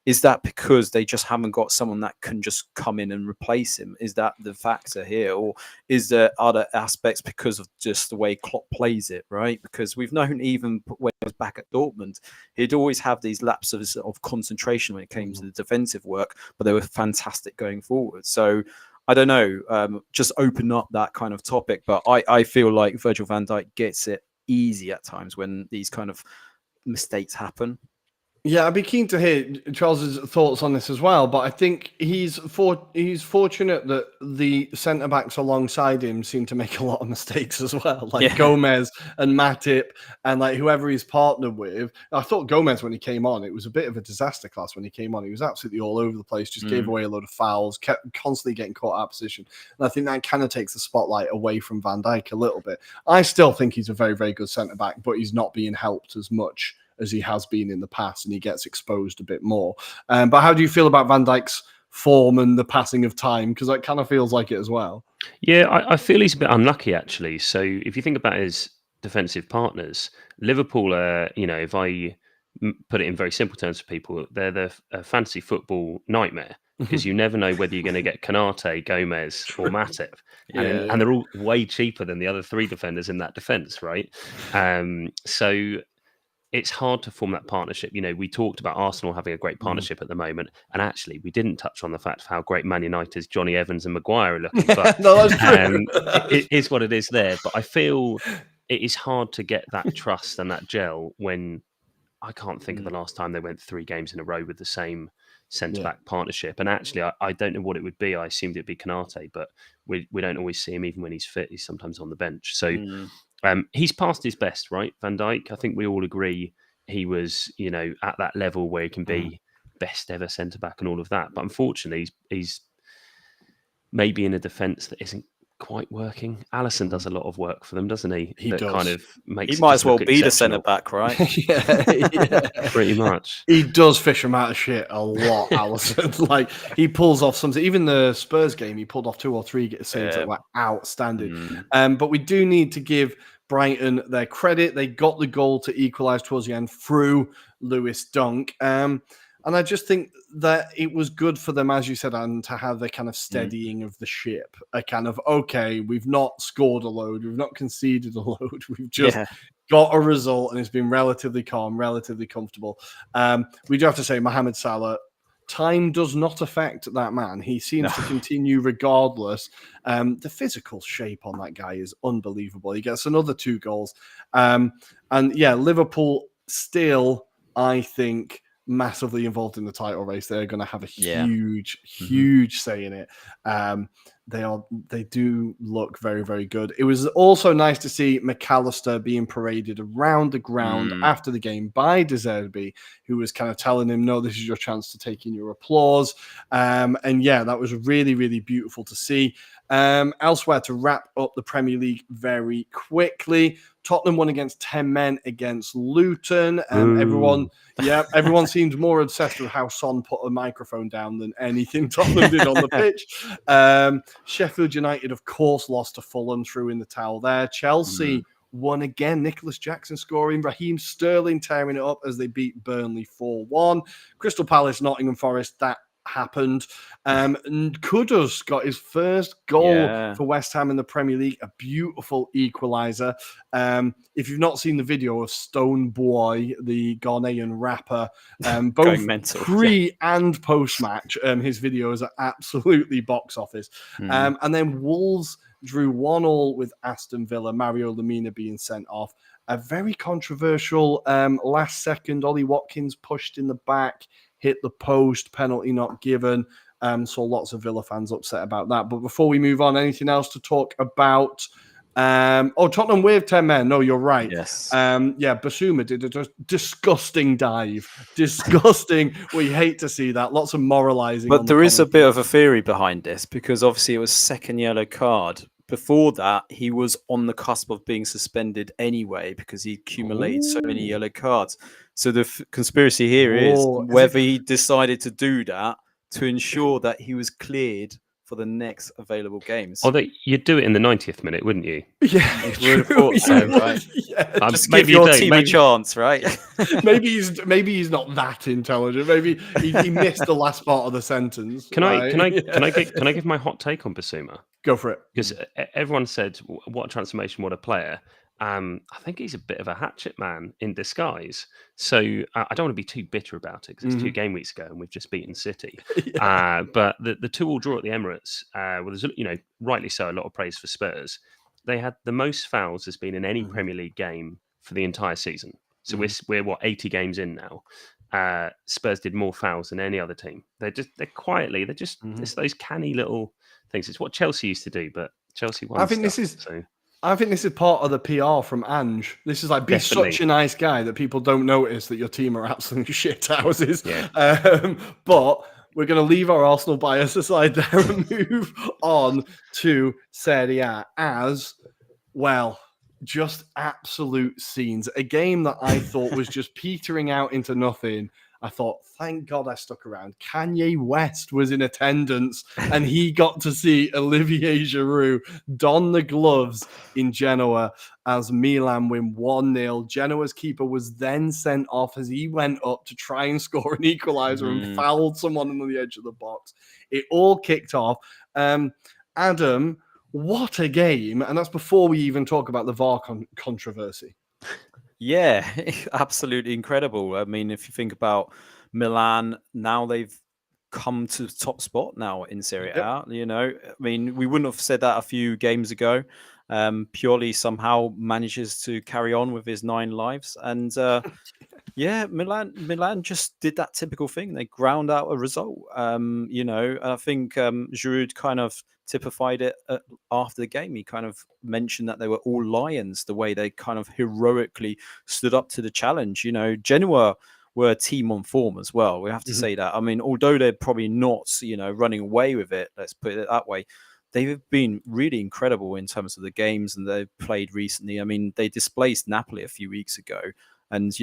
is that because they just haven't got someone that can just come in and replace him? Is that the factor here? Or is there other aspects because of just the way Klopp plays it, right? Because we've known even when he was back at Dortmund, he'd always have these lapses of concentration when it came to the defensive work, but they were fantastic going forward. So I don't know, just open up that kind of topic. But I feel like Virgil van Dijk gets it easy at times when these kind of mistakes happen. Yeah, I'd be keen to hear Charles's thoughts on this as well, but I think he's fortunate that the centre-backs alongside him seem to make a lot of mistakes as well, like Gomez and Matip and like whoever he's partnered with. I thought Gomez, when he came on, it was a bit of a disaster class when he came on. He was absolutely all over the place, just gave away a load of fouls, kept constantly getting caught out of position. And I think that kind of takes the spotlight away from Van Dijk a little bit. I still think he's a very, very good centre-back, but he's not being helped as much as he has been in the past, and he gets exposed a bit more. But how do you feel about Van Dijk's form and the passing of time? Because it kind of feels like it as well. Yeah, I feel he's a bit unlucky, actually. So if you think about his defensive partners, Liverpool are, if I put it in very simple terms for people, they're the fantasy football nightmare, because you never know whether you're going to get Konate, Gomez, or Matip. And they're all way cheaper than the other three defenders in that defence, right? So it's hard to form that partnership. We talked about Arsenal having a great partnership at the moment, and actually we didn't touch on the fact of how great Man United's Johnny Evans and Maguire are looking. But no, that's true. It is what it is there. But I feel it is hard to get that trust and that gel when I can't think of the last time they went 3 games in a row with the same centre-back partnership. And actually, I don't know what it would be. I assumed it'd be Konate, but we don't always see him even when he's fit. He's sometimes on the bench. So he's past his best, right? Van Dijk, I think we all agree he was, at that level where he can be best ever centre-back and all of that. But unfortunately, he's maybe in a defence that isn't quite working. Alisson does a lot of work for them, doesn't he? He does. He might as well be the centre-back, right? yeah. Pretty much. He does fish him out of shit a lot, Alisson. Like, he pulls off something. Even the Spurs game, he pulled off 2 or 3 saves that were outstanding. But we do need to give Brighton their credit. They got the goal to equalise towards the end through Lewis Dunk. And I just think that it was good for them, as you said, and to have the kind of steadying of the ship. A kind of, okay, we've not scored a load, we've not conceded a load, we've just got a result, and it's been relatively calm, relatively comfortable. We do have to say, Mohamed Salah, time does not affect that man. He seems to continue regardless. The physical shape on that guy is unbelievable. He gets another 2 goals. And yeah, Liverpool still, I think, massively involved in the title race. They're going to have a huge say in it. They do look very, very good. It was also nice to see McAllister being paraded around the ground after the game by De Zerbi, who was kind of telling him, no, this is your chance to take in your applause. And yeah, that was really, really beautiful to see. Elsewhere, to wrap up the Premier League very quickly, Tottenham won against 10 men against Luton. Everyone seemed more obsessed with how Son put a microphone down than anything Tottenham did on the pitch. Sheffield United, of course, lost to Fulham, threw in the towel there. Chelsea won again. Nicholas Jackson scoring. Raheem Sterling tearing it up as they beat Burnley 4-1. Crystal Palace, Nottingham Forest, that happened. Kudus got his first goal for West Ham in the Premier League, a beautiful equaliser. If you've not seen the video of Stone Boy, the Ghanaian rapper, both pre and post match, his videos are absolutely box office. And then Wolves drew 1-1 with Aston Villa, Mario Lemina being sent off. A very controversial last second, Ollie Watkins pushed in the back, hit the post, penalty not given. So lots of Villa fans upset about that. But before we move on, anything else to talk about? Tottenham with 10 men. No, you're right. Yes. Basuma did a disgusting dive. Disgusting. We hate to see that. Lots of moralizing. But there is a bit of a theory behind this, because obviously it was second yellow card. Before that, he was on the cusp of being suspended anyway because he accumulated so many yellow cards. So the conspiracy here is whether he decided to do that to ensure that he was cleared for the next available games. Although you'd do it in the 90th minute, wouldn't you? Yeah, you would have thought so, right? Yeah. Just give your team a chance, right? maybe he's not that intelligent. Maybe he missed the last part of the sentence. Can I give my hot take on Basuma? Go for it. Because everyone said, what a transformation, what a player. I think he's a bit of a hatchet man in disguise. So I don't want to be too bitter about it because it's 2 game weeks ago and we've just beaten City. But the 2-2 draw at the Emirates, there's, rightly so, a lot of praise for Spurs. They had the most fouls there's been in any Premier League game for the entire season. So we're 80 games in now. Spurs did more fouls than any other team. They're quietly, it's those canny little things. It's what Chelsea used to do, but Chelsea won. I think this is part of the PR from Ange. This is like, be such a nice guy that people don't notice that your team are absolutely shit houses. Yeah. But we're going to leave our Arsenal bias aside there and move on to Serie A as, well, just absolute scenes. A game that I thought was just petering out into nothing. I thought, thank God I stuck around. Kanye West was in attendance and he got to see Olivier Giroud don the gloves in Genoa as Milan win 1-0. Genoa's keeper was then sent off as he went up to try and score an equaliser and fouled someone on the edge of the box. It all kicked off. Adam, what a game. And that's before we even talk about the VAR controversy. Yeah, absolutely incredible. I mean, if you think about Milan, now they've come to the top spot now in Serie A. I mean, we wouldn't have said that a few games ago. Pioli somehow manages to carry on with his 9 lives. And Milan just did that typical thing. They ground out a result. I think Giroud kind of typified it after the game. He kind of mentioned that they were all lions, the way they kind of heroically stood up to the challenge. Genoa were a team on form as well. We have to say that. I mean, although they're probably not, running away with it, let's put it that way, they've been really incredible in terms of the games and they've played recently. I mean, they displaced Napoli a few weeks ago. And,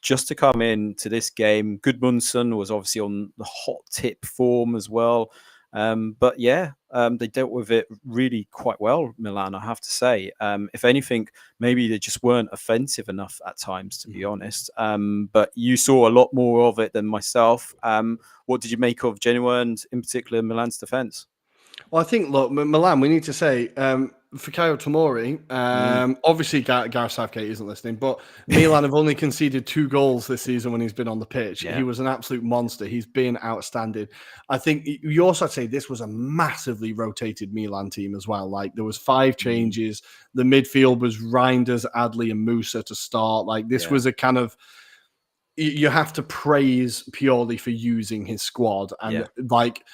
just to come in to this game, Gudmundsson was obviously on the hot tip form as well. But yeah, they dealt with it really quite well, Milan, I have to say. If anything, maybe they just weren't offensive enough at times, to be honest. But you saw a lot more of it than myself. What did you make of Genoa and in particular Milan's defence? Well, I think, look, Milan, we need to say, Fikayo Tomori, obviously Gareth Southgate isn't listening, but Milan have only conceded 2 goals this season when he's been on the pitch. Yeah. He was an absolute monster. He's been outstanding. I think you also say this was a massively rotated Milan team as well. Like, there was 5 changes. The midfield was Reinders, Adli and Musa to start. Like, this was a kind of, you have to praise purely for using his squad and like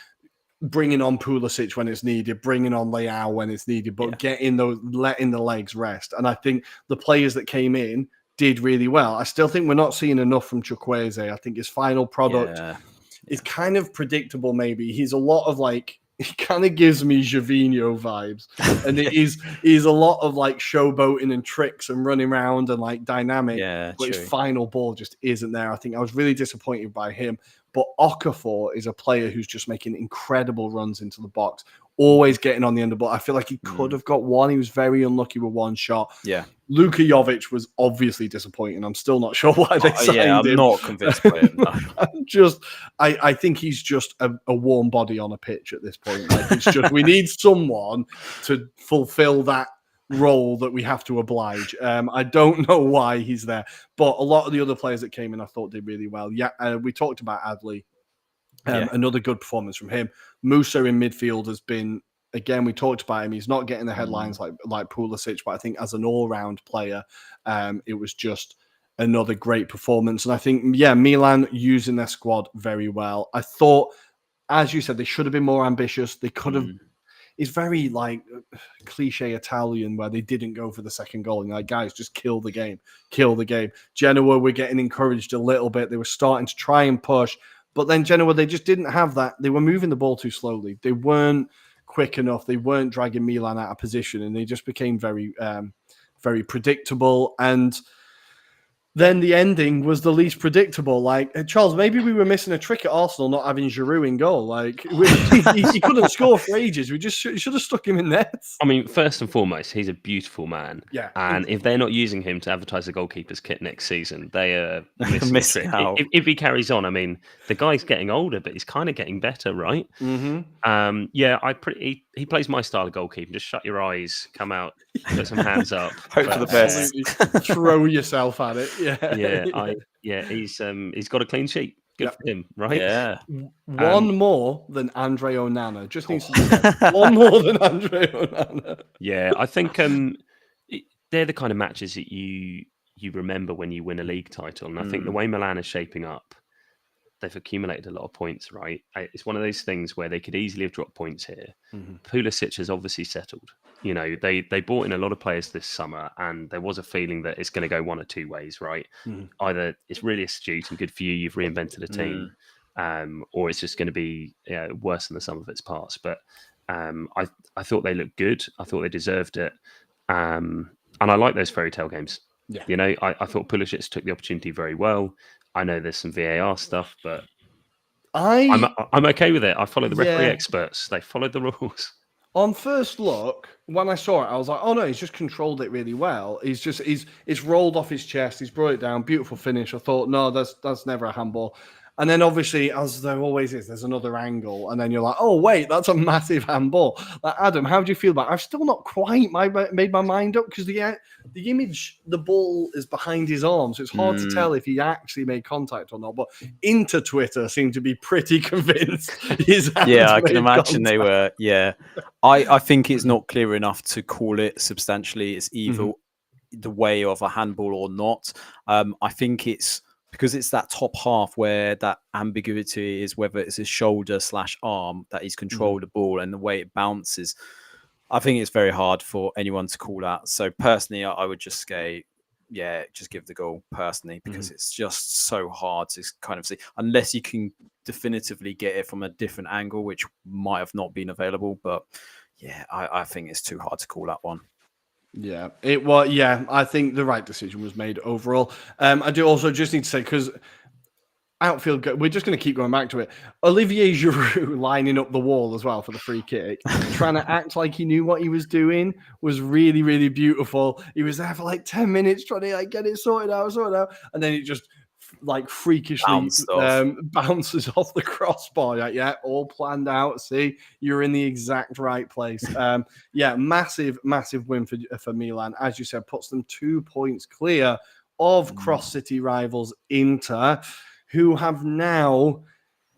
bringing on Pulisic when it's needed, bringing on Leao when it's needed, but letting the legs rest. And I think the players that came in did really well. I still think we're not seeing enough from Chukwueze. I think his final product is kind of predictable. Maybe he's a lot of like, he kind of gives me Gervinho vibes, and he's a lot of like showboating and tricks and running around and like dynamic. But his final ball just isn't there. I think I was really disappointed by him. But Okafor is a player who's just making incredible runs into the box, always getting on the end of the ball. I feel like he could have got one. He was very unlucky with one shot. Yeah. Luka Jovic was obviously disappointing. I'm still not sure why they signed him. I'm not convinced by him. No. I think he's just a warm body on a pitch at this point. Like, it's just, we need someone to fulfill that role that we have to oblige. I don't know why he's there, but a lot of the other players that came in I thought did really well. We talked about Adli, another good performance from him. Musa in midfield has been, again, we talked about him, he's not getting the headlines like Pulisic, but I think as an all-round player, it was just another great performance. And I think Milan using their squad very well. I thought, as you said, they should have been more ambitious. They could have. It's very like cliche Italian where they didn't go for the second goal. And like, guys, just kill the game. Genoa were getting encouraged a little bit. They were starting to try and push, but then Genoa, they just didn't have that. They were moving the ball too slowly. They weren't quick enough. They weren't dragging Milan out of position, and they just became very, very predictable. And then the ending was the least predictable. Like, Charles, maybe we were missing a trick at Arsenal not having Giroud in goal. Like, he couldn't score for ages. We just should have stuck him in nets. I mean, first and foremost, he's a beautiful man. Yeah. And if they're not using him to advertise the goalkeeper's kit next season, they are missing out. If he carries on, I mean, the guy's getting older, but he's kind of getting better, right? Mm-hmm. He plays my style of goalkeeping. Just shut your eyes, come out, put some hands up. Hope for the best. Throw yourself at it. He's got a clean sheet. Good for him, right? Yeah. One more than Andre Onana. Just needs to be said. One more than Andre Onana. Yeah, I think they're the kind of matches that you remember when you win a league title. And I think the way Milan is shaping up, they've accumulated a lot of points, right? It's one of those things where they could easily have dropped points here. Pulisic has obviously settled. You know, they brought in a lot of players this summer, and there was a feeling that it's going to go one or two ways, right? Either it's really astute and good for you, you've reinvented a team, or it's just going to be worse than the sum of its parts. But I thought they looked good. I thought they deserved it. And I like those fairy tale games. Yeah. You know, I thought Pulisic took the opportunity very well. I know there's some VAR stuff, but I'm okay with it. I follow the referee experts. They followed the rules. On first look, when I saw it, I was like, oh no, he's just controlled it really well. It's rolled off his chest, he's brought it down, beautiful finish. I thought, no, that's never a handball. And then obviously, as there always is, there's another angle. And then you're like, oh, wait, that's a massive handball. Like, Adam, how do you feel about it? I've still not quite made my mind up because the image, the ball is behind his arm. So it's hard to tell if he actually made contact or not. But Inter Twitter seemed to be pretty convinced his hands I can imagine contact. they were. Yeah. I think it's not clear enough to call it substantially. It's either the way of a handball or not. I think it's because it's that top half where that ambiguity is whether it's his shoulder / arm that he's controlled the ball and the way it bounces. I think it's very hard for anyone to call that. So personally, I would just say, just give the goal personally, because it's just so hard to kind of see unless you can definitively get it from a different angle, which might have not been available. But I think it's too hard to call that one. Yeah, it was. Yeah, I think the right decision was made overall. I do also just need to say, because outfield. We're just going to keep going back to it. Olivier Giroud lining up the wall as well for the free kick, trying to act like he knew what he was doing was really, really beautiful. He was there for like 10 minutes trying to like get it sorted out, and then it just like freakishly bounces off the crossbar. Like, yeah, all planned out. See, you're in the exact right place. Massive win for Milan. As you said, puts them 2 points clear of cross-city rivals Inter, who have now,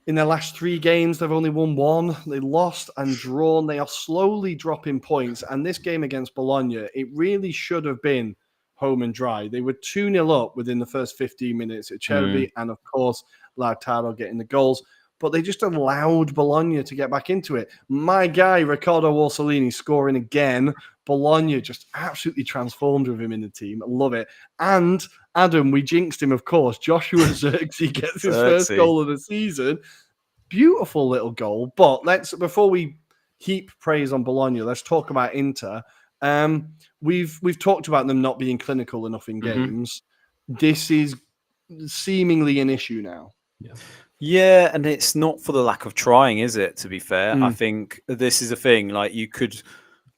in their last 3 games, they've only won 1. They lost and drawn. They are slowly dropping points. And this game against Bologna, it really should have been home and dry. They were 2-0 up within the first 15 minutes at Cherby, and of course, Lautaro getting the goals. But they just allowed Bologna to get back into it. My guy, Riccardo Orsolini, scoring again. Bologna just absolutely transformed with him in the team. I love it. And Adam, we jinxed him, of course. Joshua Zirkzee gets his first goal of the season. Beautiful little goal. But before we heap praise on Bologna, let's talk about Inter. We've talked about them not being clinical enough in games. This is seemingly an issue now. Yeah, and it's not for the lack of trying, is it? To be fair, I think this is a thing. Like, you could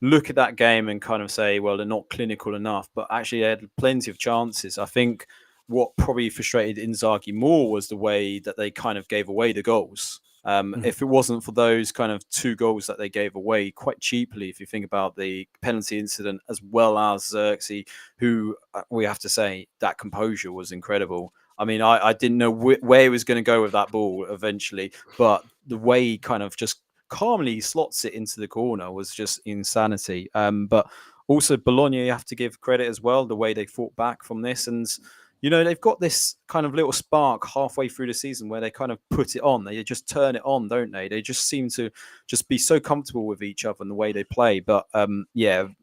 look at that game and kind of say, well, they're not clinical enough, but actually they had plenty of chances. I think what probably frustrated Inzaghi more was the way that they kind of gave away the goals. If it wasn't for those kind of 2 goals that they gave away quite cheaply, if you think about the penalty incident as well as Zirkzee, who we have to say that composure was incredible. I mean, I didn't know where he was going to go with that ball eventually, but the way he kind of just calmly slots it into the corner was just insanity. But also Bologna, you have to give credit as well, the way they fought back from this. And, you know, they've got this kind of little spark halfway through the season where they kind of put it on. They just turn it on, don't they? They just seem to just be so comfortable with each other and the way they play. But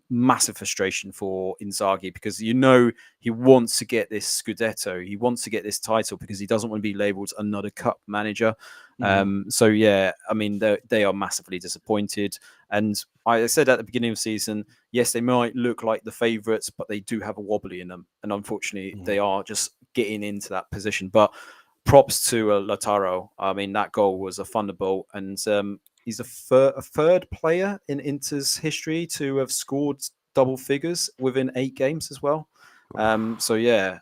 massive frustration for Inzaghi, because you know he wants to get this Scudetto. He wants to get this title because he doesn't want to be labelled another cup manager. I mean, they are massively disappointed. And I said at the beginning of the season, yes, they might look like the favourites, but they do have a wobbly in them. And unfortunately, they are just getting into that position. But props to Lautaro. I mean, that goal was a thunderbolt. And he's a third player in Inter's history to have scored double figures within 8 games as well.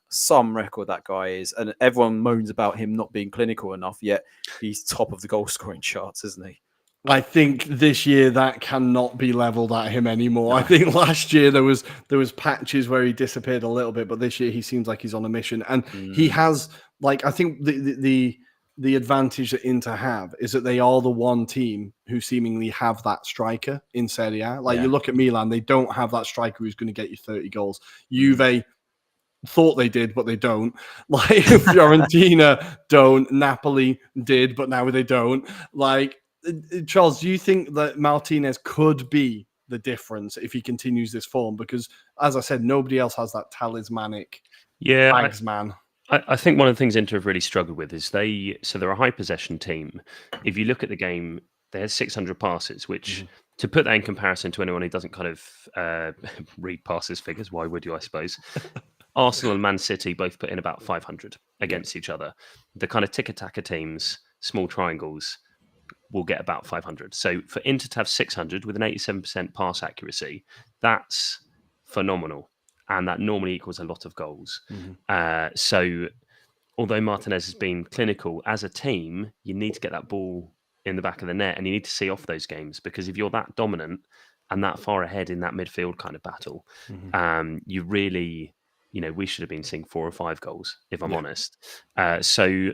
Some record that guy is. And everyone moans about him not being clinical enough, yet he's top of the goal scoring charts, isn't he? I think this year that cannot be leveled at him anymore. No. I think last year there was patches where he disappeared a little bit, but this year he seems like he's on a mission. And he has, like, I think the advantage that Inter have is that they are the one team who seemingly have that striker in Serie A. Like, you look at Milan, they don't have that striker who's going to get you 30 goals. Juve thought they did, but they don't. Like, Fiorentina don't. Napoli did, but now they don't. Like, Charles, do you think that Martinez could be the difference if he continues this form? Because, as I said, nobody else has that talismanic bags man. I think one of the things Inter have really struggled with is they're a high possession team. If you look at the game, they had 600 passes, which to put that in comparison to anyone who doesn't kind of read passes figures, why would you, I suppose? Arsenal and Man City both put in about 500 against each other. The kind of tiki-taka teams, small triangles, will get about 500. So for Inter to have 600 with an 87% pass accuracy, that's phenomenal. And that normally equals a lot of goals. So although Martinez has been clinical, as a team, you need to get that ball in the back of the net and you need to see off those games, because if you're that dominant and that far ahead in that midfield kind of battle, you really, we should have been seeing 4 or 5 goals, if I'm honest. So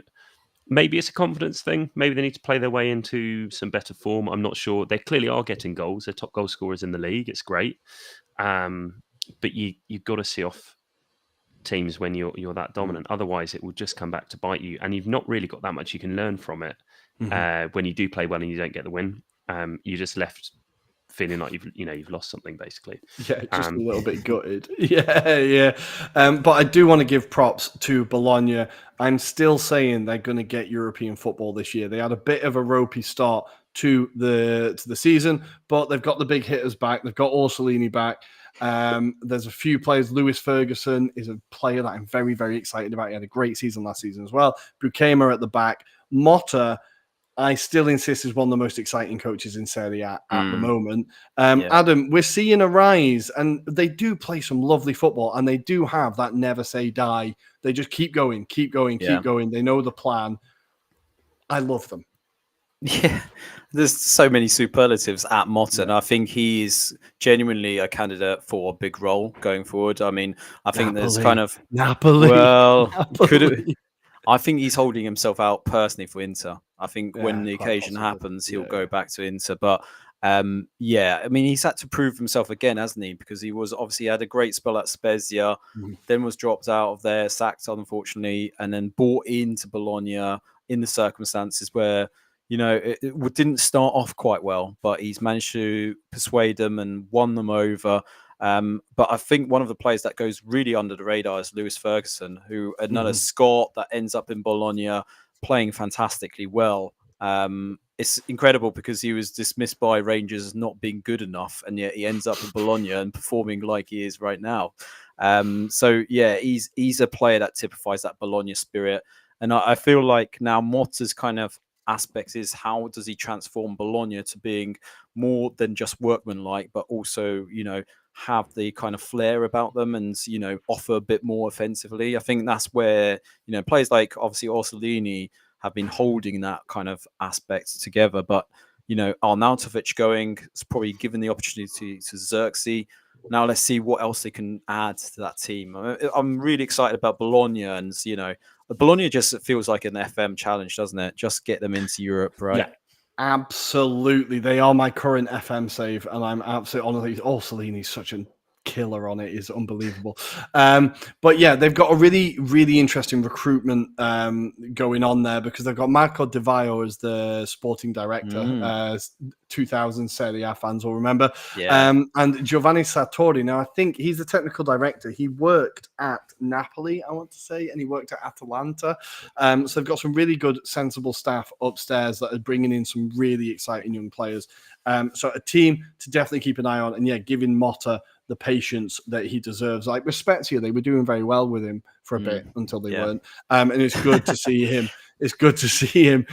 maybe it's a confidence thing. Maybe they need to play their way into some better form. I'm not sure. They clearly are getting goals. They're top goal scorers in the league. It's great. But you've got to see off teams when you're that dominant. Otherwise, it will just come back to bite you. And you've not really got that much you can learn from it. When you do play well and you don't get the win, you're just left feeling like you've lost something, basically. Yeah, just a little bit gutted. But I do want to give props to Bologna. I'm still saying they're going to get European football this year. They had a bit of a ropey start to the season, but they've got the big hitters back. They've got Orsolini back. There's a few players. Lewis Ferguson is a player that I'm very, very excited about. He had a great season last season as well. Bukaima at the back. Motta, I still insist, is one of the most exciting coaches in Serie A at the moment. Adam, we're seeing a rise, and they do play some lovely football, and they do have that never say die. They just keep going, keep going, keep going. They know the plan. I love them. Yeah, there's so many superlatives at Motta, and I think he is genuinely a candidate for a big role going forward. I mean, I think there's kind of Napoli. I think he's holding himself out personally for Inter. I think when the occasion happens, he'll go back to Inter. But I mean, he's had to prove himself again, hasn't he? Because he was obviously had a great spell at Spezia, then was dropped out of there, sacked unfortunately, and then bought into Bologna in the circumstances where, it didn't start off quite well, but he's managed to persuade them and won them over. But I think one of the players that goes really under the radar is Lewis Ferguson, who another Scot that ends up in Bologna playing fantastically well. It's incredible because he was dismissed by Rangers as not being good enough, and yet he ends up in Bologna and performing like he is right now. He's a player that typifies that Bologna spirit. And I feel like now Motta's kind of aspects is how does he transform Bologna to being more than just workmanlike, but also, have the kind of flair about them and, offer a bit more offensively. I think that's where, players like obviously Orsolini have been holding that kind of aspect together. But, Arnautovic going, it's probably given the opportunity to Xerxes. Now let's see what else they can add to that team. I'm really excited about Bologna, and Bologna just feels like an FM challenge, doesn't it? Just get them into Europe, right? Yeah, absolutely. They are my current FM save, and I'm absolutely honestly. Orsolini's such a killer on it, is unbelievable. But yeah, they've got a really, really interesting recruitment going on there, because they've got Marco Di Vaio as the sporting director. 2000 Serie A fans will remember. And Giovanni Sartori. Now, I think he's the technical director. He worked at Napoli, I want to say, and he worked at Atalanta. So they've got some really good, sensible staff upstairs that are bringing in some really exciting young players. So a team to definitely keep an eye on, and giving Motta the patience that he deserves. Like with Spezia, they were doing very well with him for a bit until they weren't. And it's good to see him. It's good to see him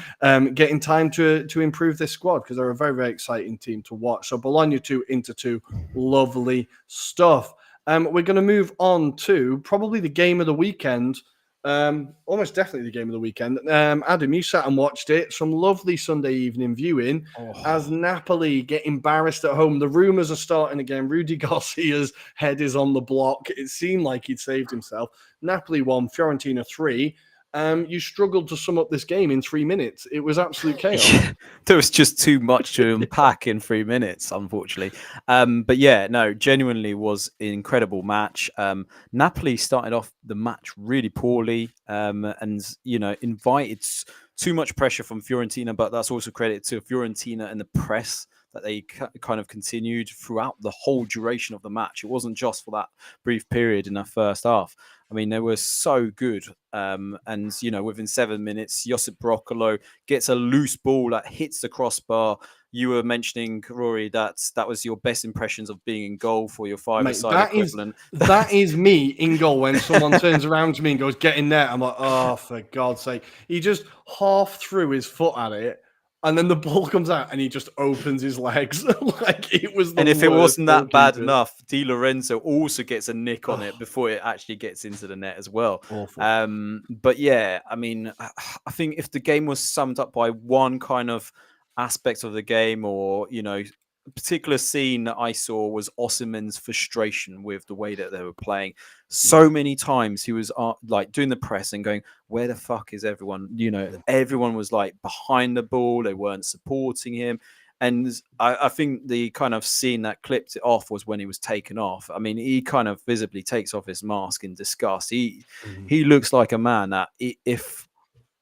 getting time to improve this squad, because they're a very, very exciting team to watch. So Bologna 2, Inter 2, lovely stuff. We're going to move on to probably the game of the weekend. Almost definitely the game of the weekend. Adam, you sat and watched it. Some lovely Sunday evening viewing as Napoli get embarrassed at home. The rumours are starting again. Rudy Garcia's head is on the block. It seemed like he'd saved himself. Napoli 1, Fiorentina 3. You struggled to sum up this game in 3 minutes. It was absolute chaos. There was just too much to unpack in 3 minutes, unfortunately. Genuinely was an incredible match. Napoli started off the match really poorly, and invited too much pressure from Fiorentina, but that's also credit to Fiorentina and the press that they kind of continued throughout the whole duration of the match. It wasn't just for that brief period in the first half. I mean, they were so good. Within 7 minutes, Josip Broccolo gets a loose ball that hits the crossbar. You were mentioning, Rory, that was your best impressions of being in goal for your five-a-side equivalent. That is me in goal when someone turns around to me and goes, "Get in there." I'm like, oh, for God's sake. He just half threw his foot at it, and then the ball comes out and he just opens his legs. Like it was the And if it worst wasn't that bad goalkeeper. enough, Di Lorenzo also gets a nick on it before it actually gets into the net as well. Awful. But yeah, I mean, I think if the game was summed up by one kind of aspect of the game, or particular scene that I saw, was Osimhen's frustration with the way that they were playing. So many times he was like doing the press and going, "Where the fuck is everyone?" Everyone was like behind the ball. They weren't supporting him. And I think the kind of scene that clipped it off was when he was taken off. I mean, he kind of visibly takes off his mask in disgust. He looks like a man that if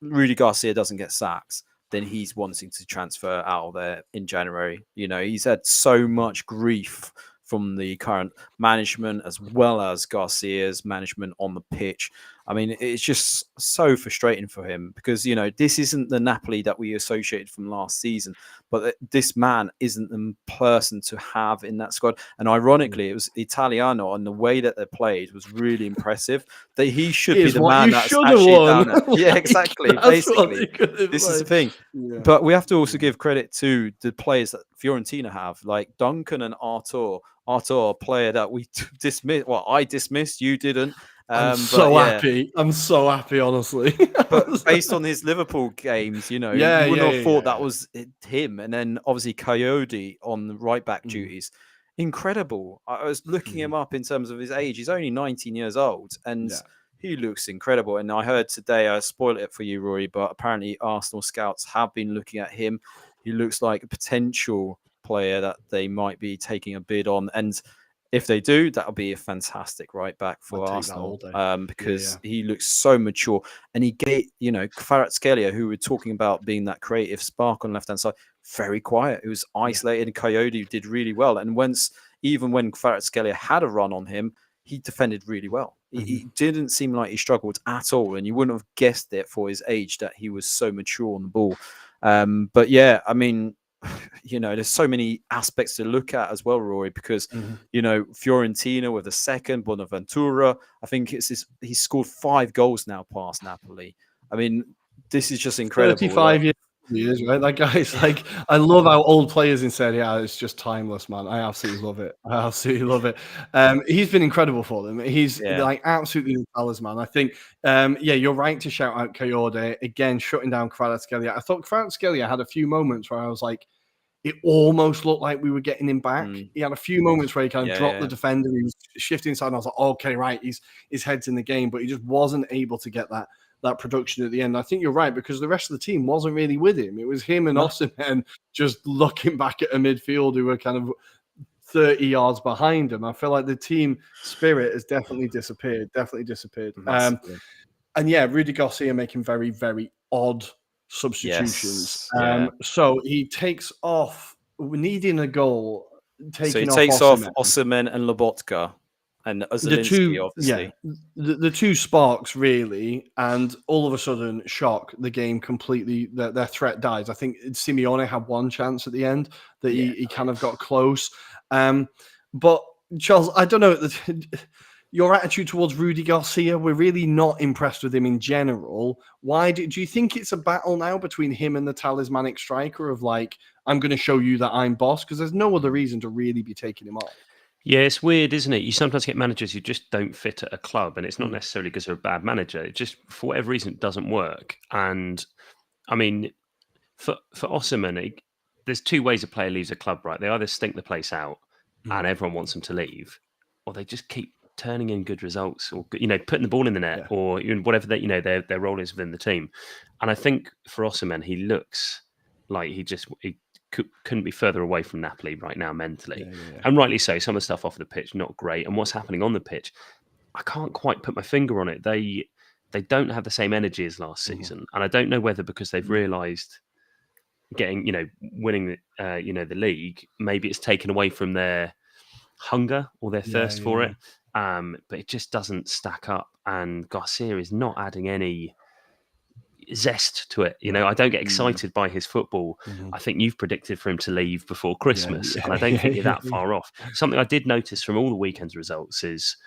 Rudy Garcia doesn't get sacked, then he's wanting to transfer out of there in January. He's had so much grief from the current management as well as Garcia's management on the pitch. I mean, it's just so frustrating for him because, you know, this isn't the Napoli that we associated from last season, but this man isn't the person to have in that squad. And ironically, it was Italiano, and the way that they played was really impressive. That he should be Is the what man you that's should have actually won. down there. Yeah, exactly. That's what they Basically, could have this is the played. thing. Yeah. But we have to also give credit to the players that Fiorentina have, like Duncan and Artur. Artur, a player that we dismissed. Well, I dismissed. You didn't. I'm so happy. I'm so happy, honestly. But based on his Liverpool games, you know, you wouldn't have thought that was him. And then obviously Coyote on the right back duties. Incredible. I was looking him up in terms of his age. He's only 19 years old and he looks incredible. And I heard today, I spoiled it for you, Rory, but apparently Arsenal scouts have been looking at him. He looks like a potential player that they might be taking a bid on. And if they do, that'll be a fantastic right back for Arsenal because he looks so mature. And he gave, you know, Kvaratskhelia, who we're talking about being that creative spark on the left-hand side, very quiet. It was isolated, and Coyote did really well. And even when Kvaratskhelia had a run on him, he defended really well. He didn't seem like he struggled at all, and you wouldn't have guessed it for his age that he was so mature on the ball. But yeah, I mean, you know, there's so many aspects to look at as well, Rory, because, you know, Fiorentina with a second, Bonaventura, I think he's scored 5 goals now past Napoli. I mean, this is just incredible. 35 years, right? That guy's like, I love how old players in Serie A, it's just timeless, man. I absolutely love it. I absolutely love it. He's been incredible for them. He's like absolutely the talisman. I think, you're right to shout out Coyote again, shutting down Kvaratskhelia. I thought Kvaratskhelia had a few moments where I was like, it almost looked like we were getting him back. He had a few moments where he kind of dropped the defender. He was shifting inside. And I was like, okay, right, his head's in the game, but he just wasn't able to get that production at the end. I think you're right, because the rest of the team wasn't really with him. It was him and Osimhen just looking back at a midfield who were kind of 30 yards behind him. I feel like the team spirit has definitely disappeared. And yeah, Rudy Garcia making very, very odd substitutions. So he takes off, needing a goal, taking off Osimhen and Lobotka. And Zielinski, obviously. The two sparks, really, and all of a sudden, shock, the game completely, their threat dies. I think Simeone had one chance at the end that he kind of got close. But, Charles, I don't know, your attitude towards Rudy Garcia, we're really not impressed with him in general. Why do you think it's a battle now between him and the talismanic striker of like, I'm going to show you that I'm boss? Because there's no other reason to really be taking him off. Yeah, it's weird, isn't it? You sometimes get managers who just don't fit at a club, and it's not necessarily because they're a bad manager. It just, for whatever reason, it doesn't work. And I mean, for Osimhen, there's 2 ways a player leaves a club, right? They either stink the place out and everyone wants them to leave, or they just keep turning in good results, or, you know, putting the ball in the net, or whatever that, you know, their role is within the team. And I think for Osimhen, he looks like he couldn't be further away from Napoli right now mentally. And rightly so. Some of the stuff off the pitch, not great. And what's happening on the pitch, I can't quite put my finger on it. They don't have the same energy as last season. And I don't know whether because they've realised winning the league, maybe it's taken away from their hunger or their thirst for it. But it just doesn't stack up. And Garcia is not adding any zest to it. You know, I don't get excited by his football. I think you've predicted for him to leave before Christmas, and I don't think you're that far off. Something I did notice from all the weekend's results is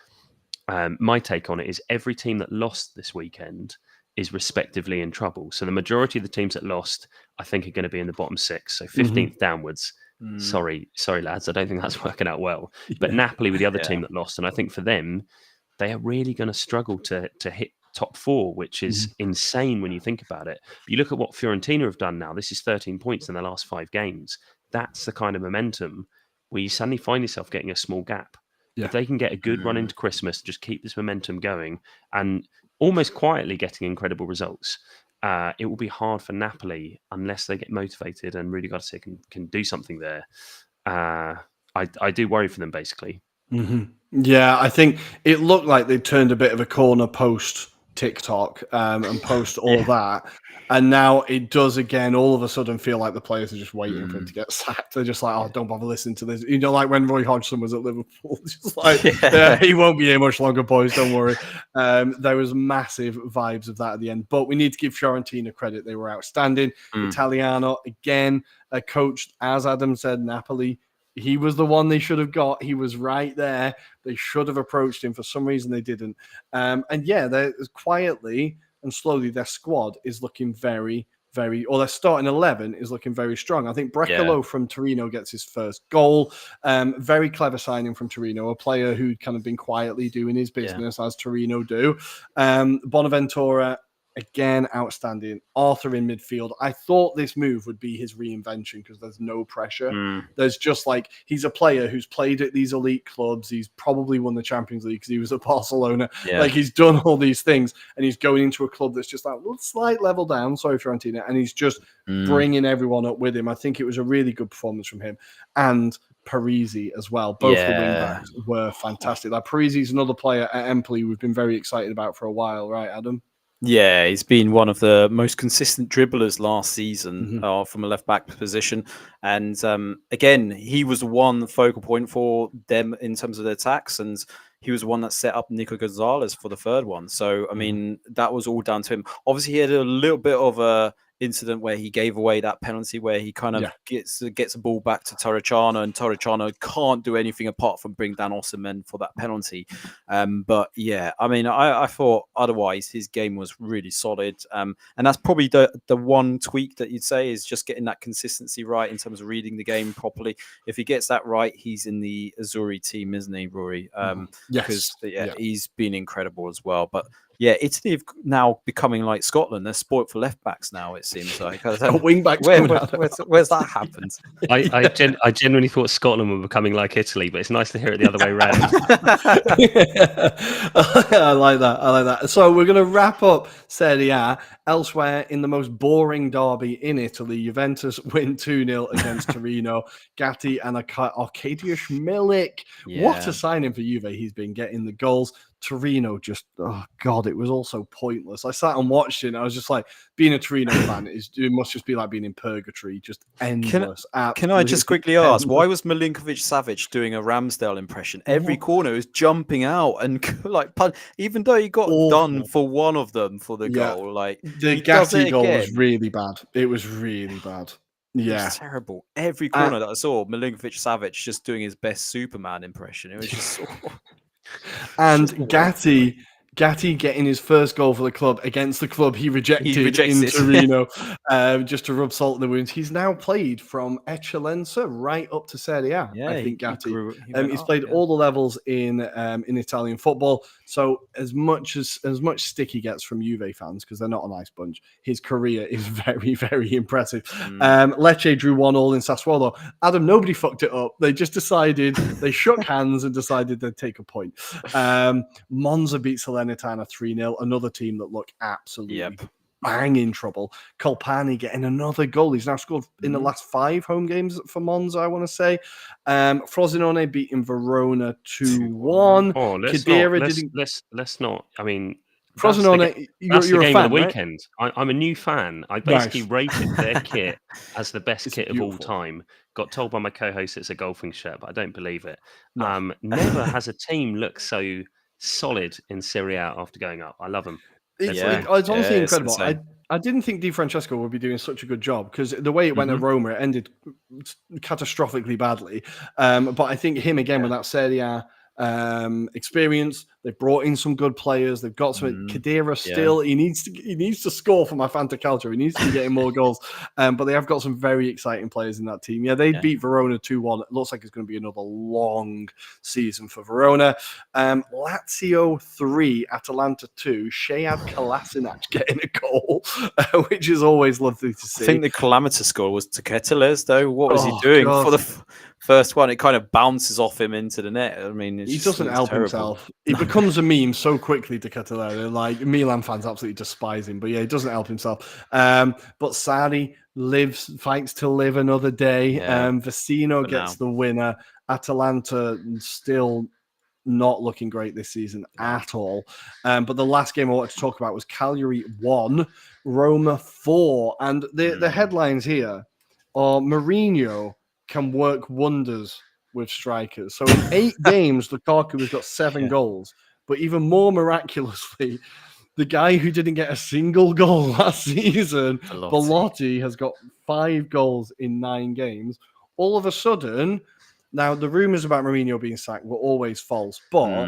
my take on it is every team that lost this weekend is respectively in trouble. So the majority of the teams that lost, I think, are going to be in the bottom 6, so 15th downwards. Sorry, lads, I don't think that's working out well. But Napoli were the other team that lost, and I think for them, they are really going to struggle to hit top 4, which is insane when you think about it. But you look at what Fiorentina have done now. This is 13 points in the last 5 games. That's the kind of momentum where you suddenly find yourself getting a small gap. If they can get a good run into Christmas, just keep this momentum going and almost quietly getting incredible results, it will be hard for Napoli unless they get motivated and Rudy Garcia can do something there. I do worry for them, basically. Yeah, I think it looked like they turned a bit of a corner post TikTok and post all that. And now it does again all of a sudden feel like the players are just waiting for him to get sacked. They're just like, oh, don't bother listening to this. You know, like when Roy Hodgson was at Liverpool, just like, he won't be here much longer, boys, don't worry. There was massive vibes of that at the end. But we need to give Fiorentina credit. They were outstanding. Italiano, again, coached, as Adam said, Napoli. He was the one they should have got. He was right there. They should have approached him. For some reason, they didn't. And yeah, they're quietly and slowly, their squad is looking very, or their starting 11 is looking very strong. I think Brecalo from Torino gets his first goal. Very clever signing from Torino, a player who'd kind of been quietly doing his business as Torino do. Bonaventura, again, outstanding. Arthur in midfield. I thought this move would be his reinvention because there's no pressure. There's just like, he's a player who's played at these elite clubs. He's probably won the Champions League because he was at Barcelona. Like, he's done all these things and he's going into a club that's just like a slight level down. Sorry, Fiorentina. And he's just bringing everyone up with him. I think it was a really good performance from him. And Parisi as well. Both the wing backs were fantastic. Like, Parisi's another player at Empoli we've been very excited about for a while, right, Adam? Yeah, he's been one of the most consistent dribblers last season from a left-back position. And again, he was one focal point for them in terms of their attacks. And he was the one that set up Nico Gonzalez for the third one. So, I mean, that was all down to him. Obviously, he had a little bit of a incident where he gave away that penalty where he kind of gets a ball back to Torrigiano, and Torrigiano can't do anything apart from bring down Osimhen for that penalty. But yeah, I mean, I thought otherwise his game was really solid. And that's probably the one tweak that you'd say is just getting that consistency right in terms of reading the game properly. If he gets that right, he's in the Azzurri team, isn't he, Rory? Because he's been incredible as well. But yeah, Italy have now becoming like Scotland. They're spoilt for left backs now, it seems like. Wing backs. Where's that happened? I genuinely thought Scotland were becoming like Italy, but it's nice to hear it the other way around. I like that. So we're going to wrap up Serie A. Elsewhere, in the most boring derby in Italy, Juventus win 2-0 against Torino. Gatti and Arkadiusz Milik. What a signing for Juve. He's been getting the goals. Torino just, oh God, it was all so pointless. I sat and watched it and I was just like, being a Torino fan, it must just be like being in purgatory, just endless. Can I just quickly ask, why was Milinkovic-Savic doing a Ramsdale impression? Every corner is jumping out and like, even though he got done for one of them for the goal, like the Gatti goal was really bad. It was really bad. Yeah, it was terrible. Every corner that I saw, Milinkovic-Savic just doing his best Superman impression. It was just. And Gatti getting his first goal for the club against the club he rejected in Torino, just to rub salt in the wounds. He's now played from Eccellenza right up to Serie A. Yeah, I think Gatti. He's up, played all the levels in Italian football. So as much stick he gets from Juve fans, because they're not a nice bunch, his career is very, very impressive. Lecce drew 1-1 in Sassuolo. Adam, nobody fucked it up. They just decided, they shook hands and decided they'd take a point. Monza beat Salernitana 3-0, another team that look absolutely bang in trouble. Colpani getting another goal. He's now scored in the last 5 home games for Monza, I want to say. Frosinone beating Verona 2-1. Oh, let's not. I mean, Frosinone, that's you're the game a fan, of the right? weekend. I'm a new fan. I basically rated their kit as the best kit of all time. Got told by my co-host it's a golfing shirt, but I don't believe it. No. Never has a team looked so solid in Serie A after going up. I love them. It's honestly incredible. I didn't think Di Francesco would be doing such a good job because the way it went at Roma, it ended catastrophically badly. But I think him again with that Serie A experience, they've brought in some good players. They've got some Khedira still. He needs to score for my Fanta Calcio. He needs to be getting more goals. But they have got some very exciting players in that team. Yeah, they beat Verona 2-1. It looks like it's going to be another long season for Verona. Lazio 3, Atalanta 2. Shehad Kolasinac getting a goal, which is always lovely to see. I think the calamity score was Teketeles, though. What was he doing for the first one? It kind of bounces off him into the net. I mean, he doesn't help himself. He becomes a meme so quickly to Teketeles. Like, Milan fans absolutely despise him. But yeah, he doesn't help himself. But Sarri fights to live another day. Vecino gets the winner. Atalanta still not looking great this season at all. But the last game I wanted to talk about was Cagliari 1, Roma 4. And the headlines here are Mourinho can work wonders with strikers. So in 8 games, Lukaku has got 7 goals. But even more miraculously, the guy who didn't get a single goal last season, Belotti, has got 5 goals in 9 games. All of a sudden, now the rumours about Mourinho being sacked were always false, but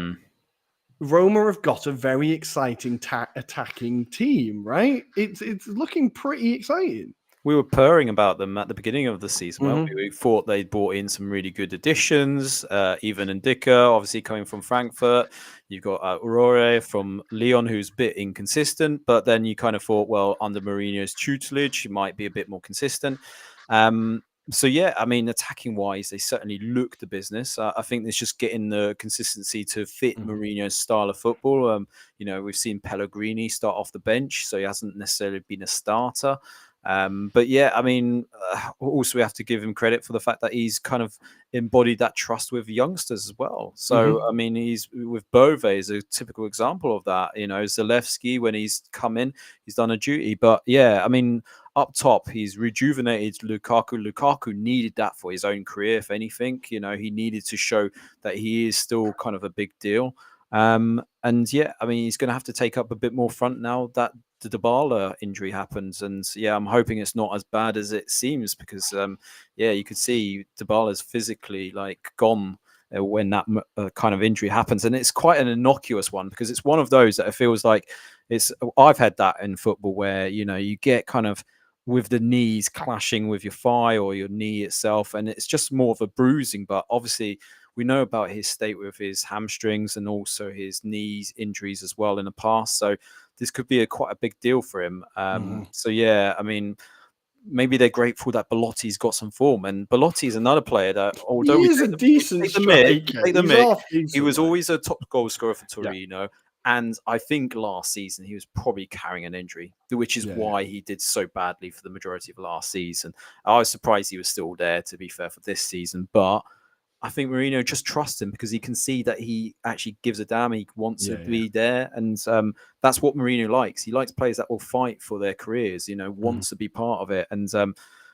Roma have got a very exciting attacking team, right? It's looking pretty exciting. We were purring about them at the beginning of the season, weren't we? We thought they'd brought in some really good additions, even Ndicka, obviously coming from Frankfurt. You've got Aurore from Lyon, who's a bit inconsistent, but then you kind of thought, well, under Mourinho's tutelage, he might be a bit more consistent. So, yeah, I mean, attacking-wise, they certainly look the business. I think it's just getting the consistency to fit Mourinho's style of football. We've seen Pellegrini start off the bench, so he hasn't necessarily been a starter. But yeah, I mean, also we have to give him credit for the fact that he's kind of embodied that trust with youngsters as well. So, I mean, he's with Bove is a typical example of that. Zalewski, when he's come in, he's done a duty. But yeah, I mean, up top, he's rejuvenated Lukaku. Lukaku needed that for his own career, if anything. He needed to show that he is still kind of a big deal. And yeah, I mean, he's going to have to take up a bit more front now that the Dybala injury happens. And yeah, I'm hoping it's not as bad as it seems because, you could see Dybala's physically gone when that kind of injury happens. And it's quite an innocuous one because it's one of those that it feels like I've had that in football where, you get kind of with the knees clashing with your thigh or your knee itself. And it's just more of a bruising, but obviously we know about his state with his hamstrings and also his knees injuries as well in the past. So this could be quite a big deal for him. So yeah, I mean, maybe they're grateful that Belotti's got some form. And Belotti is another player that, although he is a decent striker, he was always a top goal scorer for Torino. Yeah. And I think last season he was probably carrying an injury, which is why he did so badly for the majority of last season. I was surprised he was still there, to be fair, for this season. But I think Mourinho just trusts him because he can see that he actually gives a damn. He wants to be there. And that's what Mourinho likes. He likes players that will fight for their careers, wants to be part of it. And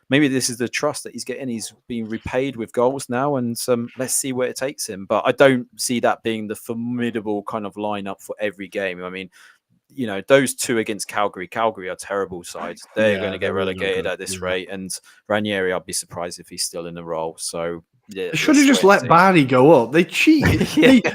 maybe this is the trust that he's getting. He's being repaid with goals now. And let's see where it takes him. But I don't see that being the formidable kind of lineup for every game. I mean, those 2 against Calgary are terrible sides. They're going to get relegated at this rate. And Ranieri, I'd be surprised if he's still in the role. So, yeah, they should have just let Barry go up. They cheated.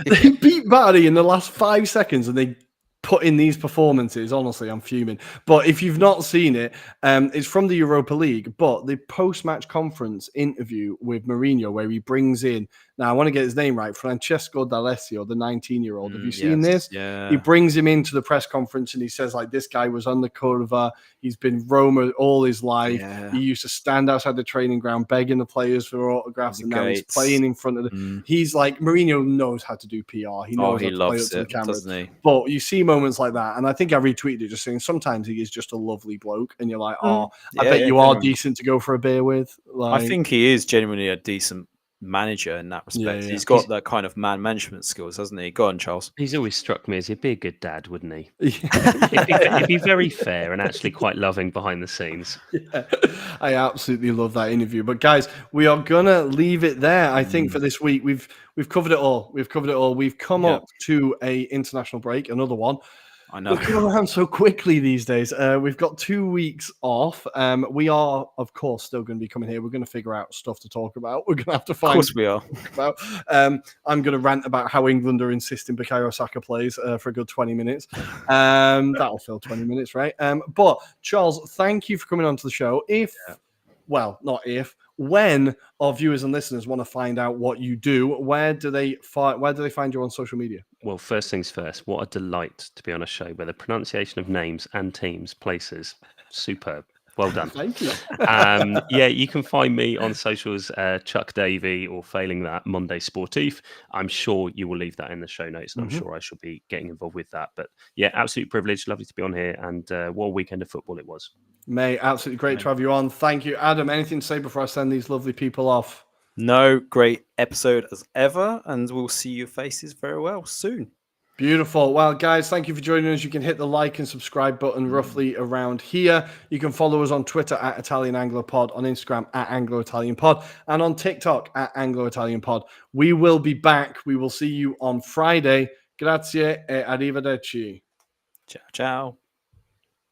They beat Barry in the last 5 seconds and they put in these performances. Honestly, I'm fuming. But if you've not seen it, it's from the Europa League, but the post-match conference interview with Mourinho where he brings in, now I want to get his name right, Francesco D'Alessio, the 19-year-old. Have you seen this? Yeah. He brings him into the press conference and he says, this guy was on the curva. He's been Roma all his life. Yeah. He used to stand outside the training ground begging the players for autographs, and now he's playing in front of the... He's Mourinho knows how to do PR. He knows how to play up to the cameras. Doesn't he? But you see moments like that, and I think I retweeted it just saying sometimes he is just a lovely bloke, and you're like, I bet you are decent to go for a beer with. I think he is genuinely a decent manager in that respect. He's got that kind of man management skills, hasn't he? Go on, Charles. He's always struck me as he'd be a good dad, wouldn't he? He'd be very fair and actually quite loving behind the scenes. Yeah, I absolutely love that interview. But guys, we are gonna leave it there. I think for this week we've covered it all. We've come up to a international break, another one. I know. We're going around so quickly these days. We've got 2 weeks off. We are, of course, still going to be coming here. We're going to figure out stuff to talk about. We're going to have to find. Of course, we are. I'm going to rant about how England are insisting Bukayo Saka plays for a good 20 minutes. That'll fill 20 minutes, right? But Charles, thank you for coming on to the show. When our viewers and listeners want to find out what you do, where do they find you on social media? Well, first things first, what a delight to be on a show where the pronunciation of names and teams, places, superb. Well done. Thank you. You can find me on socials, Chuck Davey, or failing that, Monday Sportif. I'm sure you will leave that in the show notes, and I'm sure I shall be getting involved with that. But yeah, absolute privilege. Lovely to be on here, and what a weekend of football it was. Mate, absolutely great to have you on. Thank you. Adam, anything to say before I send these lovely people off? No, great episode as ever, and we'll see your faces very well soon. Beautiful. Well, guys, thank you for joining us. You can hit the like and subscribe button roughly around here. You can follow us on Twitter at Italian Anglo Pod, on Instagram at Anglo-Italian Pod, and on TikTok at Anglo-Italian Pod. We will be back. We will see you on Friday. Grazie e arrivederci. Ciao, ciao.